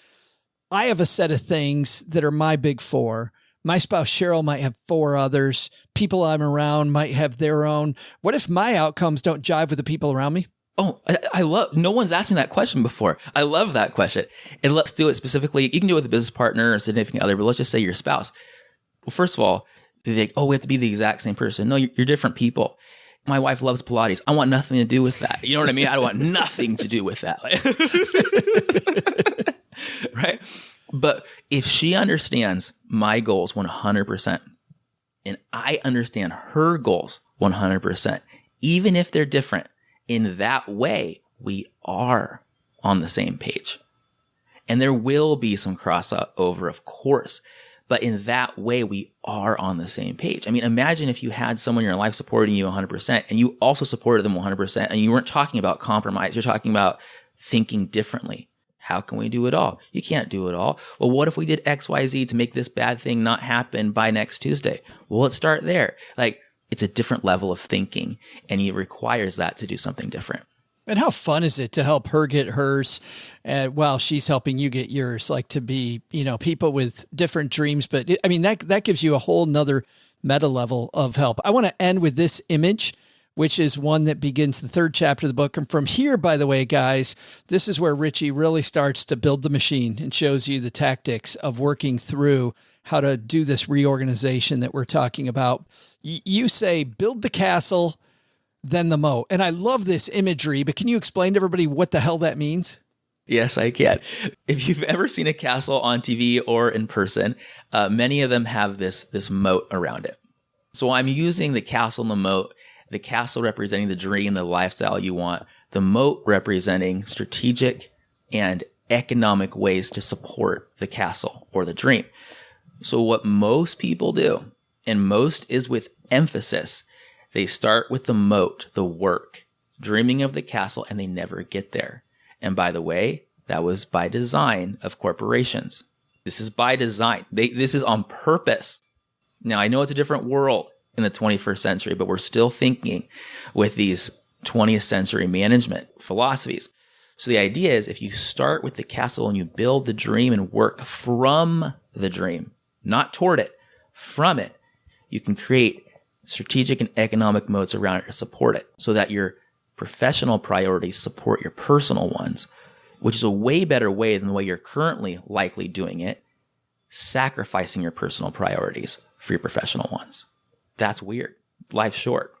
I have a set of things that are my big four. My spouse, Cheryl, might have four others. People I'm around might have their own. What if my outcomes don't jive with the people around me? Oh, no one's asked me that question before. I love that question. And let's do it specifically. You can do it with a business partner or significant other, but let's just say your spouse. Well, first of all, they think, we have to be the exact same person. No, you're different people. My wife loves Pilates. I want nothing to do with that. You know what I mean? I don't want nothing to do with that. Right? But if she understands my goals 100% and I understand her goals 100%, even if they're different, in that way, we are on the same page. And there will be some crossover, of course, but in that way, we are on the same page. I mean, imagine if you had someone in your life supporting you 100% and you also supported them 100% and you weren't talking about compromise. You're talking about thinking differently. How can we do it all? You can't do it all. Well, what if we did X, Y, Z to make this bad thing not happen by next Tuesday? Well, let's start there. Like, it's a different level of thinking, and it requires that to do something different. And how fun is it to help her get hers while she's helping you get yours? Like to be, people with different dreams. But that gives you a whole nother meta level of help. I want to end with this image, which is one that begins the third chapter of the book. And from here, by the way, guys, this is where Richie really starts to build the machine and shows you the tactics of working through how to do this reorganization that we're talking about. You say, build the castle, then the moat. And I love this imagery, but can you explain to everybody what the hell that means? Yes, I can. If you've ever seen a castle on TV or in person, many of them have this moat around it. So I'm using the castle and the castle representing the dream, the lifestyle you want, the moat representing strategic and economic ways to support the castle or the dream. So what most people do, and most is with emphasis, they start with the moat, the work, dreaming of the castle, and they never get there. And by the way, that was by design of corporations. This is by design. This is on purpose. Now, I know it's a different world in the 21st century, but we're still thinking with these 20th century management philosophies. So the idea is if you start with the castle and you build the dream and work from the dream, not toward it, from it, you can create strategic and economic moats around it to support it so that your professional priorities support your personal ones, which is a way better way than the way you're currently likely doing it, sacrificing your personal priorities for your professional ones. That's weird. Life's short.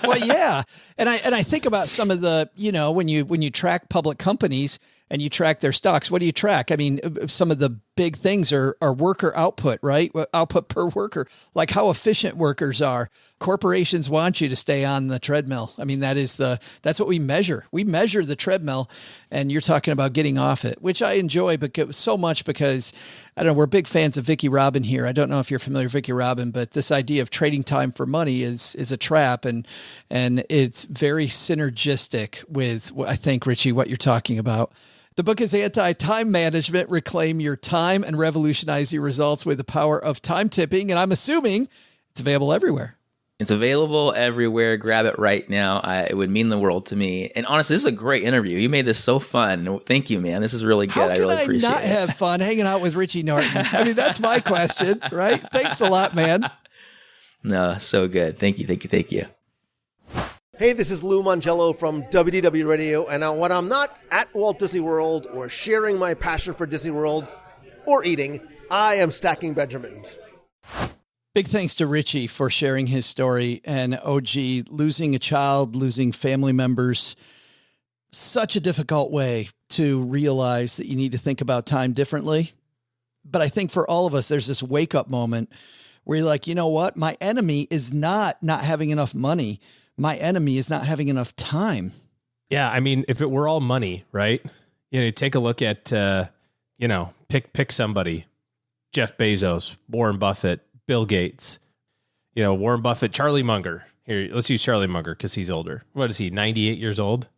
Well, yeah. And I think about some of the, when you track public companies and you track their stocks, what do you track? I mean, some of the big things are worker output, right? Output per worker, like how efficient workers are. Corporations want you to stay on the treadmill. I mean, that's what we measure. We measure the treadmill, and you're talking about getting off it, which I enjoy, but so much because, I don't know, we're big fans of Vicki Robin here. I don't know if you're familiar with Vicki Robin, but this idea of trading time for money is a trap, and it's very synergistic with, I think, Richie, what you're talking about. The book is Anti-Time Management, Reclaim Your Time and Revolutionize Your Results with the Power of Time Tipping. And I'm assuming it's available everywhere. It's available everywhere. Grab it right now. It would mean the world to me. And honestly, this is a great interview. You made this so fun. Thank you, man. This is really good. How I really can appreciate it. not have fun hanging out with Richie Norton? I mean, that's my question, right? Thanks a lot, man. No, so good. Thank you. Hey, this is Lou Mangello from WDW Radio, and when I'm not at Walt Disney World or sharing my passion for Disney World or eating, I am stacking Benjamins. Big thanks to Richie for sharing his story. And OG, losing a child, losing family members, such a difficult way to realize that you need to think about time differently. But I think for all of us, there's this wake-up moment where you're like, you know what? My enemy is not having enough money. My enemy is not having enough time. Yeah. I mean, if it were all money, right? Take a look at, pick somebody, Jeff Bezos, Warren Buffett, Bill Gates, Warren Buffett, Charlie Munger. Here, let's use Charlie Munger because he's older. What is he? 98 years old.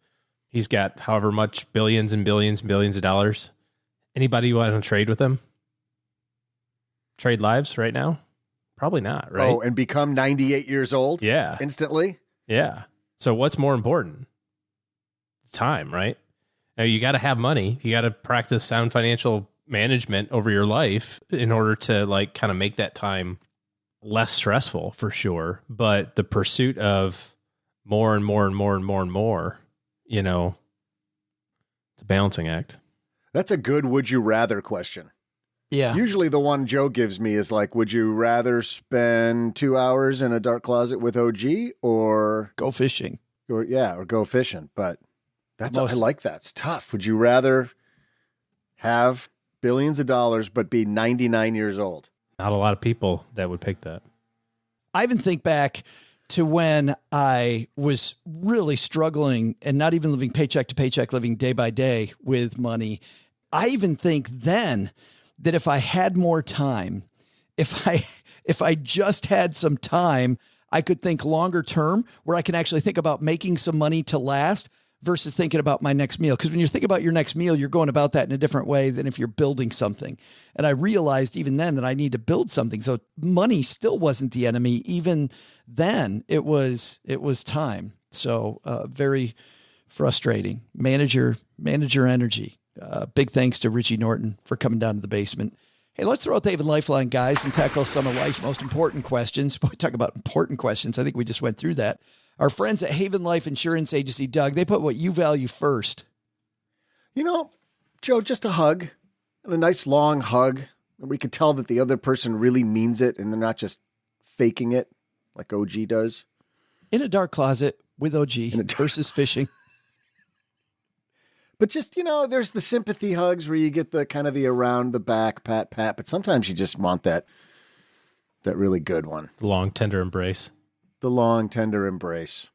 He's got however much billions and billions and billions of dollars. Anybody want to trade with him? Trade lives right now? Probably not, right? Oh, and become 98 years old? Yeah. Instantly? Yeah. So what's more important? Time, right? Now you got to have money. You got to practice sound financial management over your life in order to kind of make that time less stressful for sure. But the pursuit of more and more and more and more and more, it's a balancing act. That's a good would you rather question. Yeah. Usually the one Joe gives me is would you rather spend 2 hours in a dark closet with OG or go fishing? Or go fishing. But I like that. It's tough. Would you rather have billions of dollars but be 99 years old? Not a lot of people that would pick that. I even think back to when I was really struggling and not even living paycheck to paycheck, living day by day with money. I even think then that if I had more time, if I just had some time, I could think longer term where I can actually think about making some money to last versus thinking about my next meal. Because when you're thinking about your next meal, you're going about that in a different way than if you're building something. And I realized even then that I need to build something. So money still wasn't the enemy. Even then it was time. So very frustrating. Manage your energy. Big thanks to Richie Norton for coming down to the basement. Hey, let's throw out David Lifeline, guys, and tackle some of life's most important questions. Boy, talk about important questions. I think we just went through that. Our friends at Haven Life Insurance Agency, Doug, they put what you value first. You know, Joe, just a hug, and a nice long hug. And we can tell that the other person really means it and they're not just faking it like OG does. In a dark closet with OG versus fishing. But just, there's the sympathy hugs where you get the kind of the around the back pat, but sometimes you just want that really good one. The long, tender embrace. The long, tender embrace.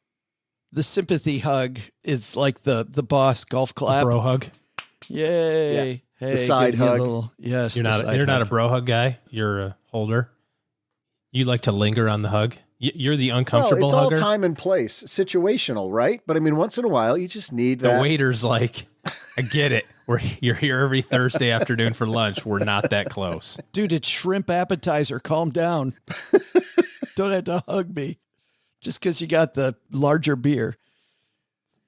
The sympathy hug is like the boss golf clap. A bro hug. Yay. Yeah. Hey, the side hug. Yes. You're not a bro hug guy. You're a holder. You like to linger on the hug. You're the uncomfortable it's hugger. All time and place, situational, right? But I mean, once in a while, you just need the that. waiter's like, I get it. You're here every Thursday afternoon for lunch. We're not that close. Dude, it's shrimp appetizer. Calm down. Don't have to hug me just because you got the larger beer.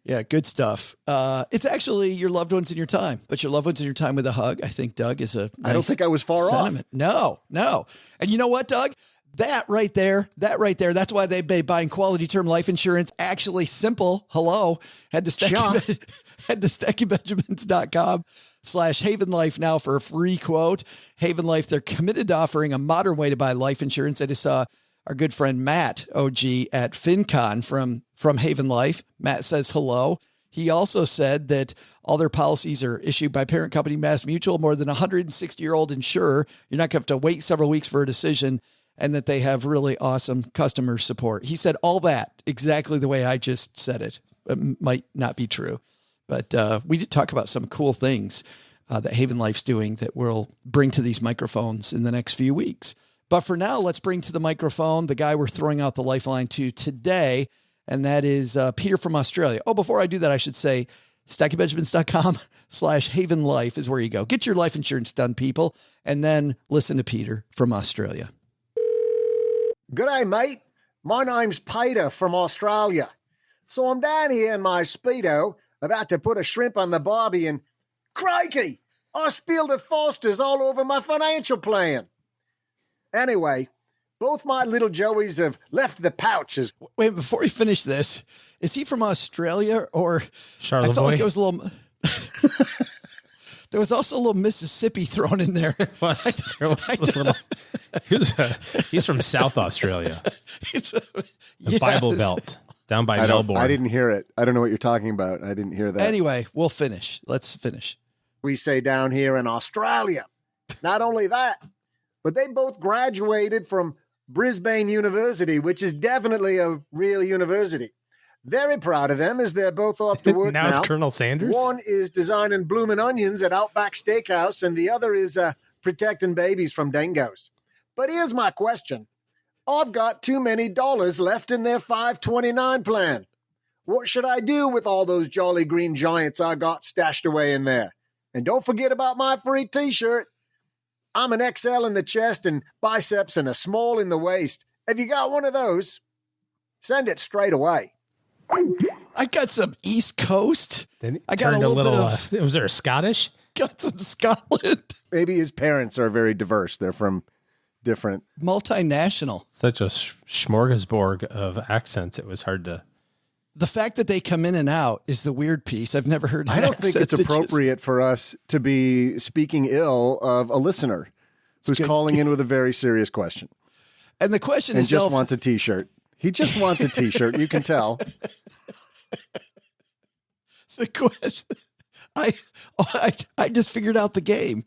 Yeah, good stuff. It's actually your loved ones in your time, but your loved ones in your time with a hug, I think, Doug, is a nice I don't think I was far sentiment. off. No. And you know what, Doug? That right there, that's why they made buying quality term life insurance actually simple. Hello. Head to StackyBenjamins.com/Haven Life now for a free quote. Haven Life, they're committed to offering a modern way to buy life insurance. I just saw our good friend Matt, OG, at FinCon from Haven Life. Matt says hello. He also said that all their policies are issued by parent company Mass Mutual, more than 160-year-old insurer. You're not going to have to wait several weeks for a decision, and that they have really awesome customer support. He said all that exactly the way I just said it. It might not be true, but we did talk about some cool things that Haven Life's doing that we'll bring to these microphones in the next few weeks. But for now, let's bring to the microphone the guy we're throwing out the lifeline to today, and that is Peter from Australia. Oh, before I do that, I should say StackyBenjamins.com/Haven Life is where you go. Get your life insurance done, people, and then listen to Peter from Australia. G'day, mate. My name's Peter from Australia. So I'm down here in my Speedo about to put a shrimp on the barbie and crikey, I spilled the Fosters all over my financial plan. Anyway, both my little Joeys have left the pouches. Wait, before we finish this, is he from Australia or Charlotte? I felt like it was a little... There was also a little Mississippi thrown in there. He's from South Australia. The Bible Belt, down by Melbourne. I didn't hear it. I don't know what you're talking about. I didn't hear that. Anyway, we'll finish. Let's finish. We say down here in Australia. Not only that, but they both graduated from Brisbane University, which is definitely a real university. Very proud of them as they're both off to work now. Now it's Colonel Sanders? One is designing bloomin' onions at Outback Steakhouse, and the other is protecting babies from dingoes. But here's my question. I've got too many dollars left in their 529 plan. What should I do with all those jolly green giants I got stashed away in there? And don't forget about my free t-shirt. I'm an XL in the chest and biceps and a small in the waist. Have you got one of those? Send it straight away. I got some East Coast. Then I got a little bit of... was there a Scottish? Got some Scotland. Maybe his parents are very diverse. They're from different... Multinational. Such a smorgasbord of accents. It was hard to... The fact that they come in and out is the weird piece. I've never heard. I don't think it's appropriate for us to be speaking ill of a listener who's calling in with a very serious question. And the question is, just wants a t-shirt. He just wants a t-shirt. You can tell. The question. I just figured out the game.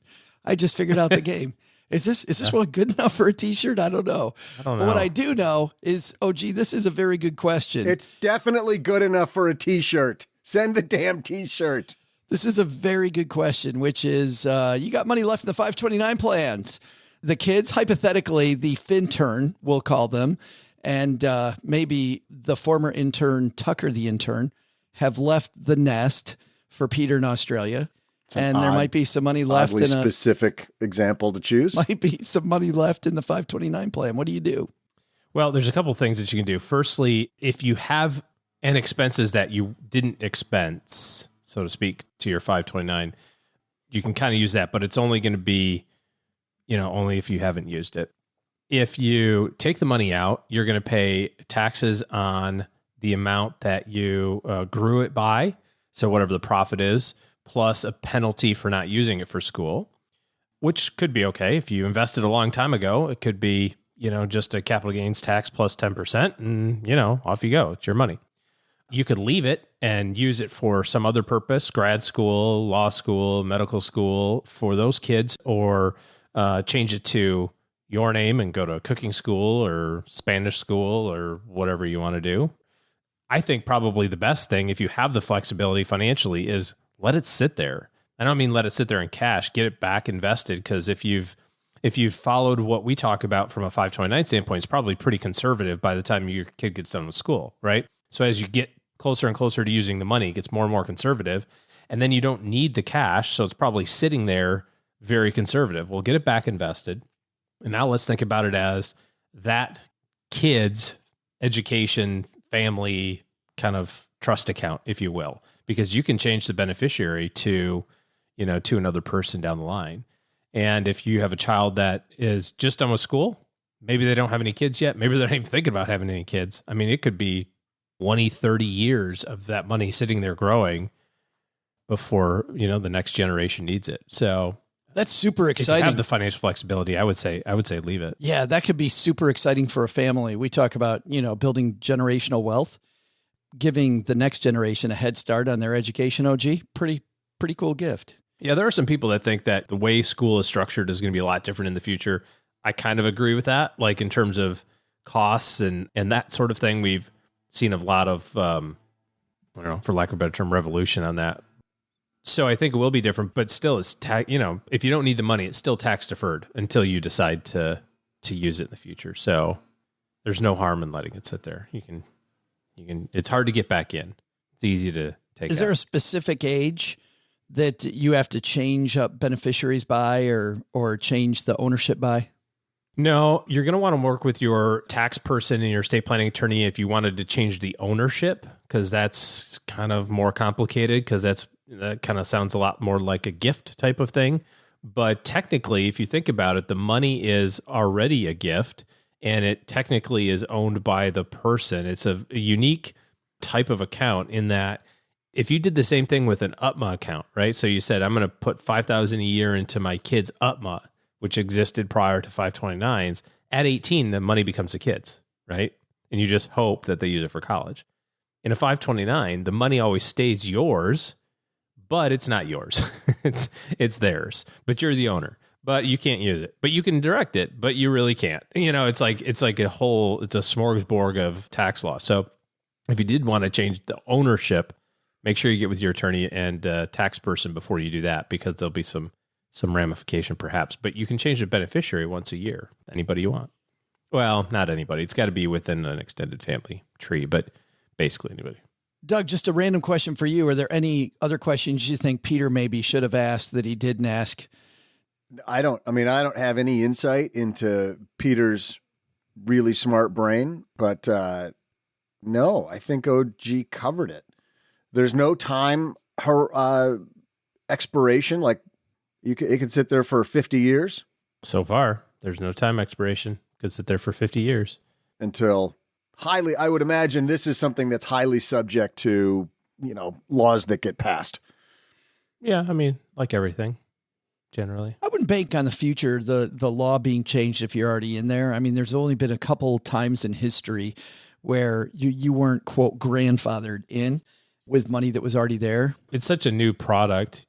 Is this one good enough for a t-shirt? I don't know. But what I do know is, this is a very good question. It's definitely good enough for a t-shirt. Send the damn t-shirt. This is a very good question, which is, you got money left in the 529 plans. The kids, hypothetically, the Fintern, we'll call them, and maybe the former intern, Tucker the intern, have left the nest for Peter in Australia. And there might be some money left in a specific example to choose. Might be some money left in the 529 plan. What do you do? Well, there's a couple of things that you can do. Firstly, if you have an expenses that you didn't expense, so to speak, to your 529, you can kind of use that, but it's only going to be, only if you haven't used it. If you take the money out, you're going to pay taxes on the amount that you grew it by, so whatever the profit is, plus a penalty for not using it for school, which could be okay. If you invested a long time ago, it could be, just a capital gains tax plus 10%, and, off you go. It's your money. You could leave it and use it for some other purpose, grad school, law school, medical school for those kids, or change it to your name and go to cooking school or Spanish school or whatever you want to do. I think probably the best thing, if you have the flexibility financially, is let it sit there. I don't mean let it sit there in cash, get it back invested, because if you've followed what we talk about from a 529 standpoint, it's probably pretty conservative by the time your kid gets done with school, right? So as you get closer and closer to using the money, it gets more and more conservative, and then you don't need the cash, so it's probably sitting there very conservative. We'll get it back invested, and now let's think about it as that kid's education, family kind of trust account, if you will, because you can change the beneficiary to another person down the line. And if you have a child that is just done with school, maybe they don't have any kids yet, maybe they're not even thinking about having any kids. I mean, it could be 20, 30 years of that money sitting there growing before, the next generation needs it. So that's super exciting. If you have the financial flexibility, I would say leave it. Yeah, that could be super exciting for a family. We talk about, building generational wealth, giving the next generation a head start on their education. OG, pretty cool gift. Yeah, there are some people that think that the way school is structured is going to be a lot different in the future. I kind of agree with that, like in terms of costs and that sort of thing. We've seen a lot of, I don't know, for lack of a better term, revolution on that. So I think it will be different, but still it's if you don't need the money, it's still tax deferred until you decide to use it in the future. So there's no harm in letting it sit there. You can, it's hard to get back in. It's easy to take. Is there a specific age that you have to change up beneficiaries by or change the ownership by? No, you're going to want to work with your tax person and your estate planning attorney if you wanted to change the ownership, because that's kind of more complicated, because that kind of sounds a lot more like a gift type of thing. But technically, if you think about it, the money is already a gift and it technically is owned by the person. It's a unique type of account in that if you did the same thing with an UTMA account, right? So you said, I'm going to put $5,000 a year into my kid's UTMA, which existed prior to 529s. At 18, the money becomes the kid's, right? And you just hope that they use it for college. In a 529, the money always stays yours, but it's not yours. it's theirs, but you're the owner, but you can't use it, but you can direct it, but you really can't. It's like it's a smorgasbord of tax law. So if you did want to change the ownership, make sure you get with your attorney and tax person before you do that, because there'll be some ramification perhaps, but you can change the beneficiary once a year. Anybody you want. Well, not anybody. It's got to be within an extended family tree, but basically anybody. Doug, just a random question for you. Are there any other questions you think Peter maybe should have asked that he didn't ask? I don't have any insight into Peter's really smart brain, but no, I think OG covered it. There's no time expiration. Like it could sit there for 50 years. So far, there's no time expiration. Could sit there for 50 years. Until I would imagine this is something that's highly subject to, laws that get passed. Yeah. I mean, like everything, generally. I wouldn't bank on the future, the law being changed if you're already in there. I mean, there's only been a couple times in history where you weren't, quote, grandfathered in with money that was already there. It's such a new product,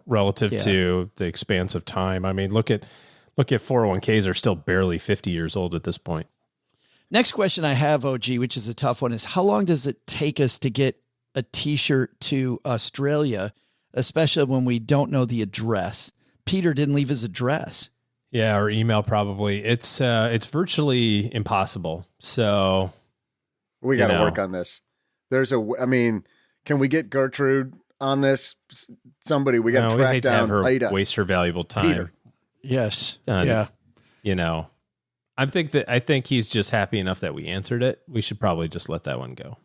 relative to the expanse of time. I mean, look at 401ks are still barely 50 years old at this point. Next question I have, OG, which is a tough one, is how long does it take us to get a T-shirt to Australia, especially when we don't know the address? Peter didn't leave his address. Yeah, or email probably. It's virtually impossible. So we got to work on this. Can we get Gertrude on this? Somebody, we got to track down her, Ida. Waste her valuable time. Peter. Yes. Yeah. I think he's just happy enough that we answered it. We should probably just let that one go.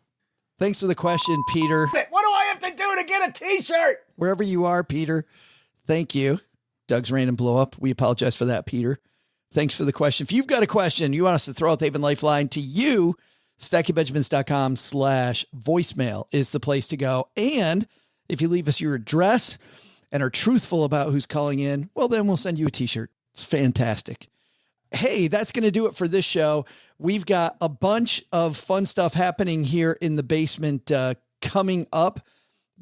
Thanks for the question, Peter. What do I have to do to get a T-shirt? Wherever you are, Peter. Thank you. Doug's random blow up. We apologize for that, Peter. Thanks for the question. If you've got a question you want us to throw out the Haven Lifeline to you, StackingBenjamins.com/voicemail is the place to go. And if you leave us your address and are truthful about who's calling in, well, then we'll send you a t-shirt. It's fantastic. Hey, that's going to do it for this show. We've got a bunch of fun stuff happening here in the basement coming up,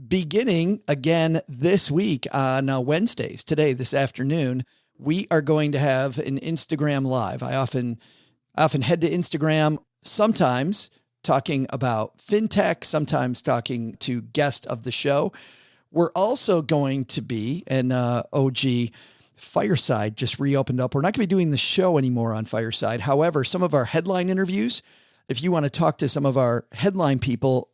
beginning again this week on Wednesdays. Today, this afternoon, we are going to have an Instagram Live. I often head to Instagram, sometimes talking about fintech, sometimes talking to guest of the show. We're also going to be, and OG Fireside just reopened up. We're not going to be doing the show anymore on Fireside. However, some of our headline interviews, if you want to talk to some of our headline people,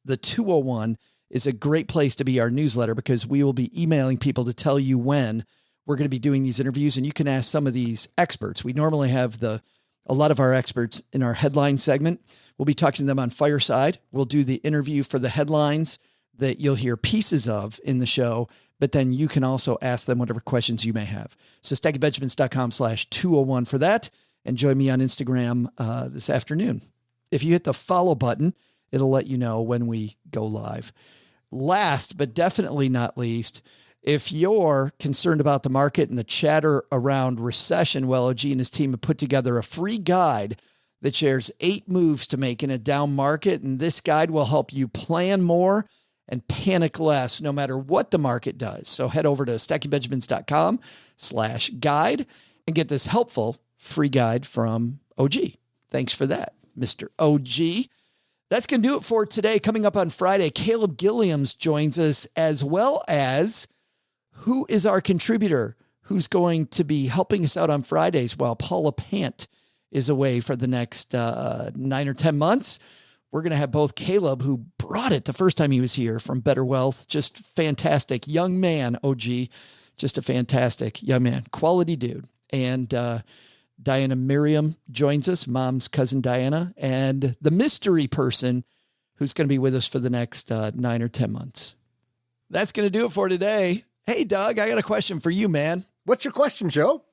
the 201 is a great place to be our newsletter, because we will be emailing people to tell you when we're going to be doing these interviews, and you can ask some of these experts. We normally have a lot of our experts in our headline segment. We'll be talking to them on Fireside. We'll do the interview for the headlines that you'll hear pieces of in the show, but then you can also ask them whatever questions you may have. So StackingBenjamins.com/201 for that, and join me on Instagram this afternoon. If you hit the follow button, it'll let you know when we go live. Last, but definitely not least, if you're concerned about the market and the chatter around recession, well, OG and his team have put together a free guide that shares 8 moves to make in a down market. And this guide will help you plan more and panic less, no matter what the market does. So head over to StackingBenjamins.com/guide and get this helpful free guide from OG. Thanks for that, Mr. OG. That's going to do it for today. Coming up on Friday, Caleb Gilliams joins us, as well as who is our contributor who's going to be helping us out on Fridays while Paula Pant is away for the next 9 or 10 months. We're going to have both Caleb, who brought it the first time he was here from Better Wealth, just fantastic young man, OG, just a fantastic young man, quality dude. And Diana Miriam joins us, Mom's cousin Diana, and the mystery person who's going to be with us for the next 9 or 10 months. That's going to do it for today. Hey, Doug, I got a question for you, man. What's your question, Joe?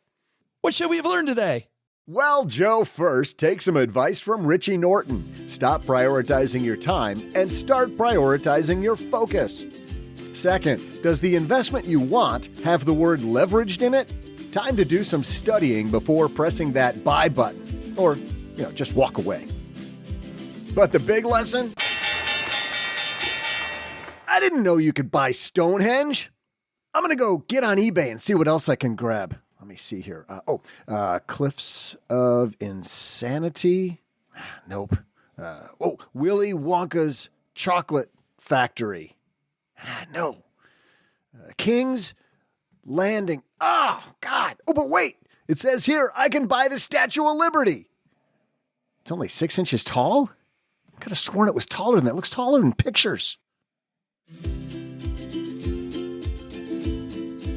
What should we have learned today? Well, Joe, first, take some advice from Richie Norton. Stop prioritizing your time and start prioritizing your focus. Second, does the investment you want have the word leveraged in it? Time to do some studying before pressing that buy button, or, just walk away. But the big lesson? I didn't know you could buy Stonehenge. I'm going to go get on eBay and see what else I can grab. Let me see here. Cliffs of Insanity. Nope. Willy Wonka's Chocolate Factory. No. King's Landing. Oh, God. Oh, but wait. It says here I can buy the Statue of Liberty. It's only 6 inches tall? I could have sworn it was taller than that. It looks taller in pictures.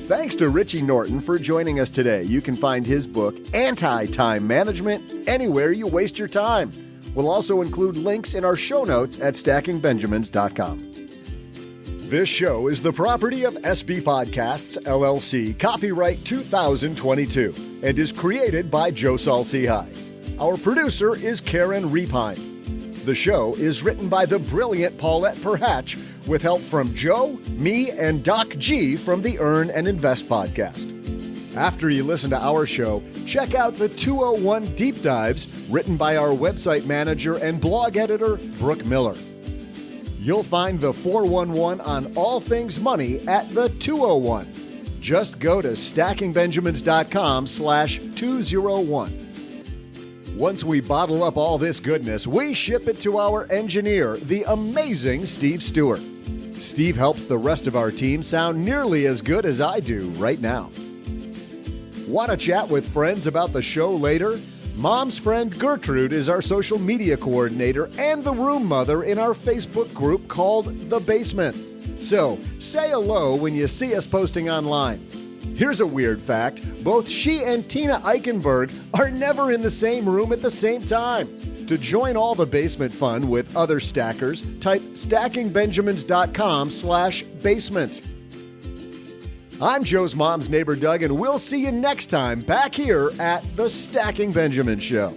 Thanks to Richie Norton for joining us today. You can find his book, Anti-Time Management, anywhere you waste your time. We'll also include links in our show notes at stackingbenjamins.com. This show is the property of SB Podcasts, LLC, copyright 2022, and is created by Joe Saul-Sehy. Our producer is Karen Repine. The show is written by the brilliant Paulette Perhatch, with help from Joe, me, and Doc G from the Earn and Invest podcast. After you listen to our show, check out the 201 Deep Dives written by our website manager and blog editor, Brooke Miller. You'll find the 411 on all things money at the 201. Just go to stackingbenjamins.com/201. Once we bottle up all this goodness, we ship it to our engineer, the amazing Steve Stewart. Steve helps the rest of our team sound nearly as good as I do right now. Want to chat with friends about the show later? Mom's friend Gertrude is our social media coordinator and the room mother in our Facebook group called The Basement. So, say hello when you see us posting online. Here's a weird fact. Both she and Tina Eichenberg are never in the same room at the same time. To join all the basement fun with other stackers, type stackingbenjamins.com/basement. I'm Joe's mom's neighbor, Doug, and we'll see you next time back here at the Stacking Benjamin Show.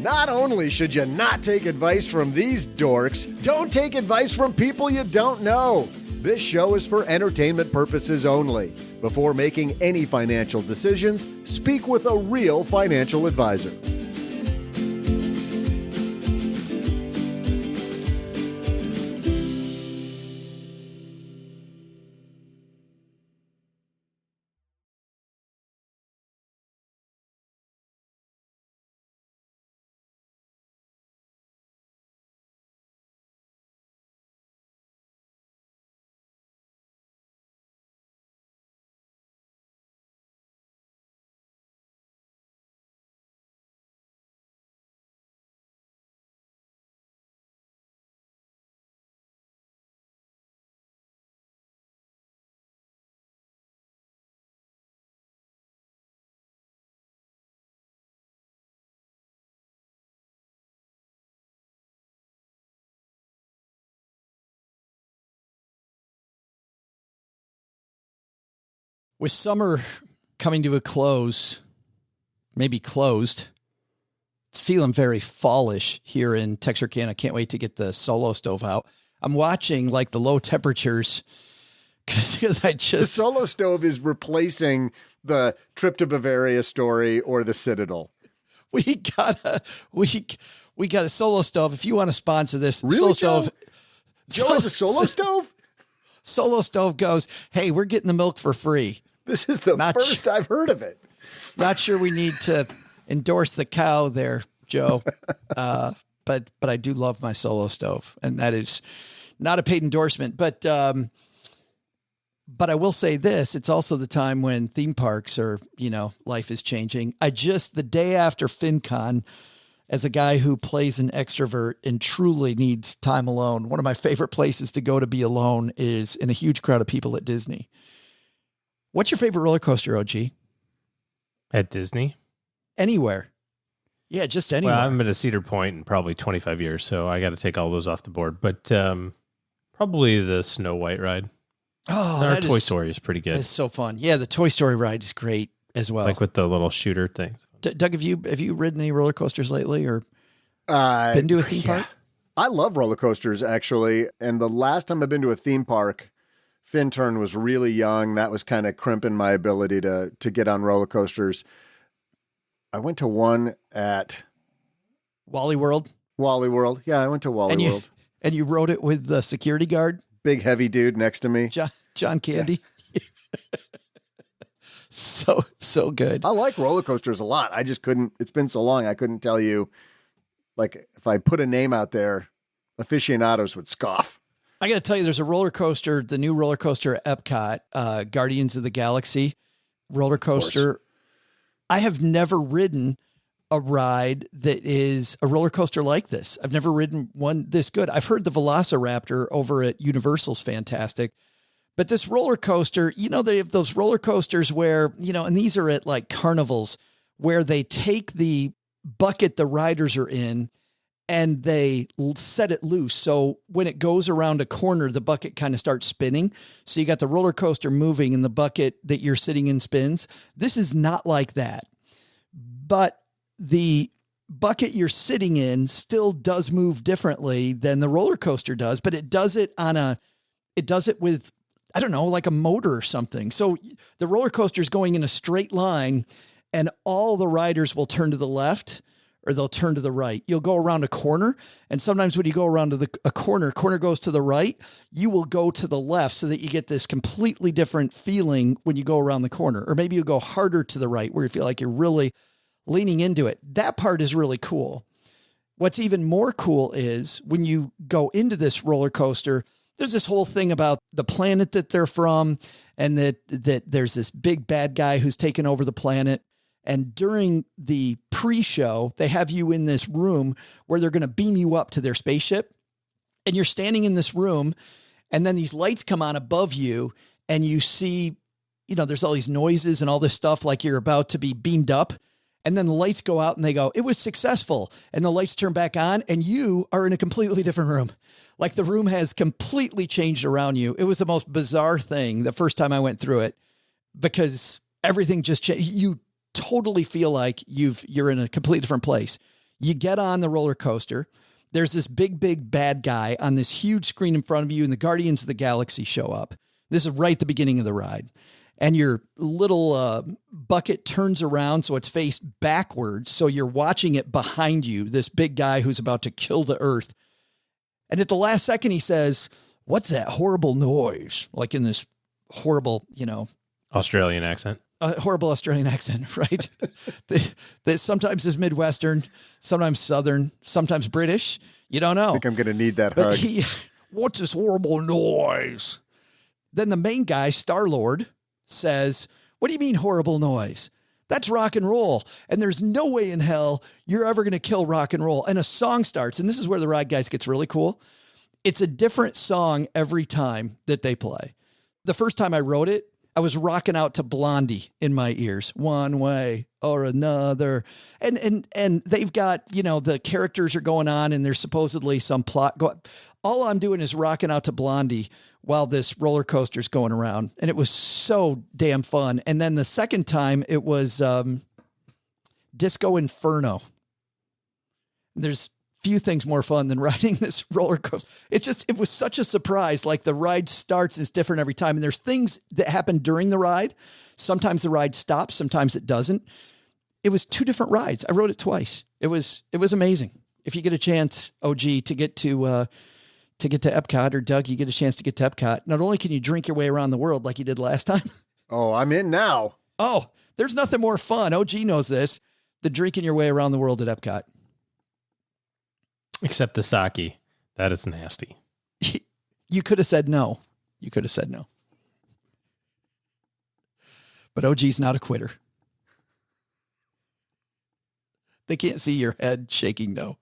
Not only should you not take advice from these dorks, don't take advice from people you don't know. This show is for entertainment purposes only. Before making any financial decisions, speak with a real financial advisor. With summer coming to a close, maybe closed, it's feeling very fallish here in Texarkana. Can't wait to get the Solo Stove out. I'm watching like the low temperatures because the Solo Stove is replacing the trip to Bavaria story or the Citadel. We got a Solo Stove. If you want to sponsor this, really, Solo Stove. Joe has a Solo Stove? Solo Stove goes, hey, we're getting the milk for free. This is the first I've heard of it. Not sure we need to endorse the cow there, Joe. But I do love my Solo Stove, and that is not a paid endorsement. But I will say this, it's also the time when theme parks are, life is changing. The day after FinCon, as a guy who plays an extrovert and truly needs time alone, one of my favorite places to go to be alone is in a huge crowd of people at Disney. What's your favorite roller coaster, OG? At Disney? Anywhere. Yeah, just anywhere. Well, I haven't been to Cedar Point in probably 25 years, so I got to take all those off the board. But probably the Snow White ride. Oh, our Toy Story is pretty good. It's so fun. Yeah, the Toy Story ride is great as well. Like with the little shooter things. Doug, have you ridden any roller coasters lately or been to a theme park? I love roller coasters, actually. And the last time I've been to a theme park, Fintern was really young. That was kind of crimping my ability to get on roller coasters. I went to one at Wally World. Yeah, I went to Wally World. And you rode it with the security guard? Big heavy dude next to me. John Candy. Yeah. So good. I like roller coasters a lot. I just couldn't, it's been so long, I couldn't tell you, like, if I put a name out there, aficionados would scoff. I got to tell you, there's a roller coaster, the new roller coaster at Epcot, Guardians of the Galaxy roller coaster. I have never ridden a ride that is a roller coaster like this. I've never ridden one this good. I've heard the Velociraptor over at Universal's fantastic, but this roller coaster, they have those roller coasters where, and these are at like carnivals where they take the bucket the riders are in and they set it loose. So when it goes around a corner, the bucket kind of starts spinning. So you got the roller coaster moving and the bucket that you're sitting in spins. This is not like that, but the bucket you're sitting in still does move differently than the roller coaster does, but it does it with, I don't know, like a motor or something. So the roller coaster is going in a straight line and all the riders will turn to the left or they'll turn to the right. You'll go around a corner. And sometimes when you go around to a corner goes to the right, you will go to the left so that you get this completely different feeling when you go around the corner. Or maybe you go harder to the right where you feel like you're really leaning into it. That part is really cool. What's even more cool is when you go into this roller coaster, there's this whole thing about the planet that they're from and that there's this big bad guy who's taken over the planet. And during the pre-show, they have you in this room where they're going to beam you up to their spaceship. And you're standing in this room and then these lights come on above you and you see, there's all these noises and all this stuff like you're about to be beamed up. And then the lights go out and they go, it was successful. And the lights turn back on and you are in a completely different room. Like the room has completely changed around you. It was the most bizarre thing the first time I went through it because everything just changed. You totally feel like you're in a completely different place. You get on the roller coaster. There's this big, big bad guy on this huge screen in front of you, and the Guardians of the Galaxy show up. This is right at the beginning of the ride. And your little bucket turns around so it's faced backwards. So you're watching it behind you, this big guy who's about to kill the earth. And at the last second, he says, "What's that horrible noise?" Like in this horrible, Australian accent. Horrible Australian accent, right? that sometimes is Midwestern, sometimes Southern, sometimes British. You don't know. I think I'm going to need that But hug. what's this horrible noise? Then the main guy, Star-Lord, says, "What do you mean horrible noise? That's rock and roll. And there's no way in hell you're ever going to kill rock and roll." And a song starts. And this is where the ride guys gets really cool. It's a different song every time that they play. The first time I wrote it, I was rocking out to Blondie in my ears, one way or another. And they've got, the characters are going on and there's supposedly some plot. All I'm doing is rocking out to Blondie while this roller coaster's going around. And it was so damn fun. And then the second time it was Disco Inferno. There's few things more fun than riding this roller coaster. It was such a surprise. Like the ride starts is different every time. And there's things that happen during the ride. Sometimes the ride stops, sometimes it doesn't. It was 2 different rides. I rode it twice. It was amazing. If you get a chance, OG, to get to Epcot, or Doug, you get a chance to get to Epcot, not only can you drink your way around the world like you did last time. Oh, I'm in now. Oh, there's nothing more fun. OG knows this, than drinking your way around the world at Epcot. Except the sake. That is nasty. You could have said no. But OG's not a quitter. They can't see your head shaking no.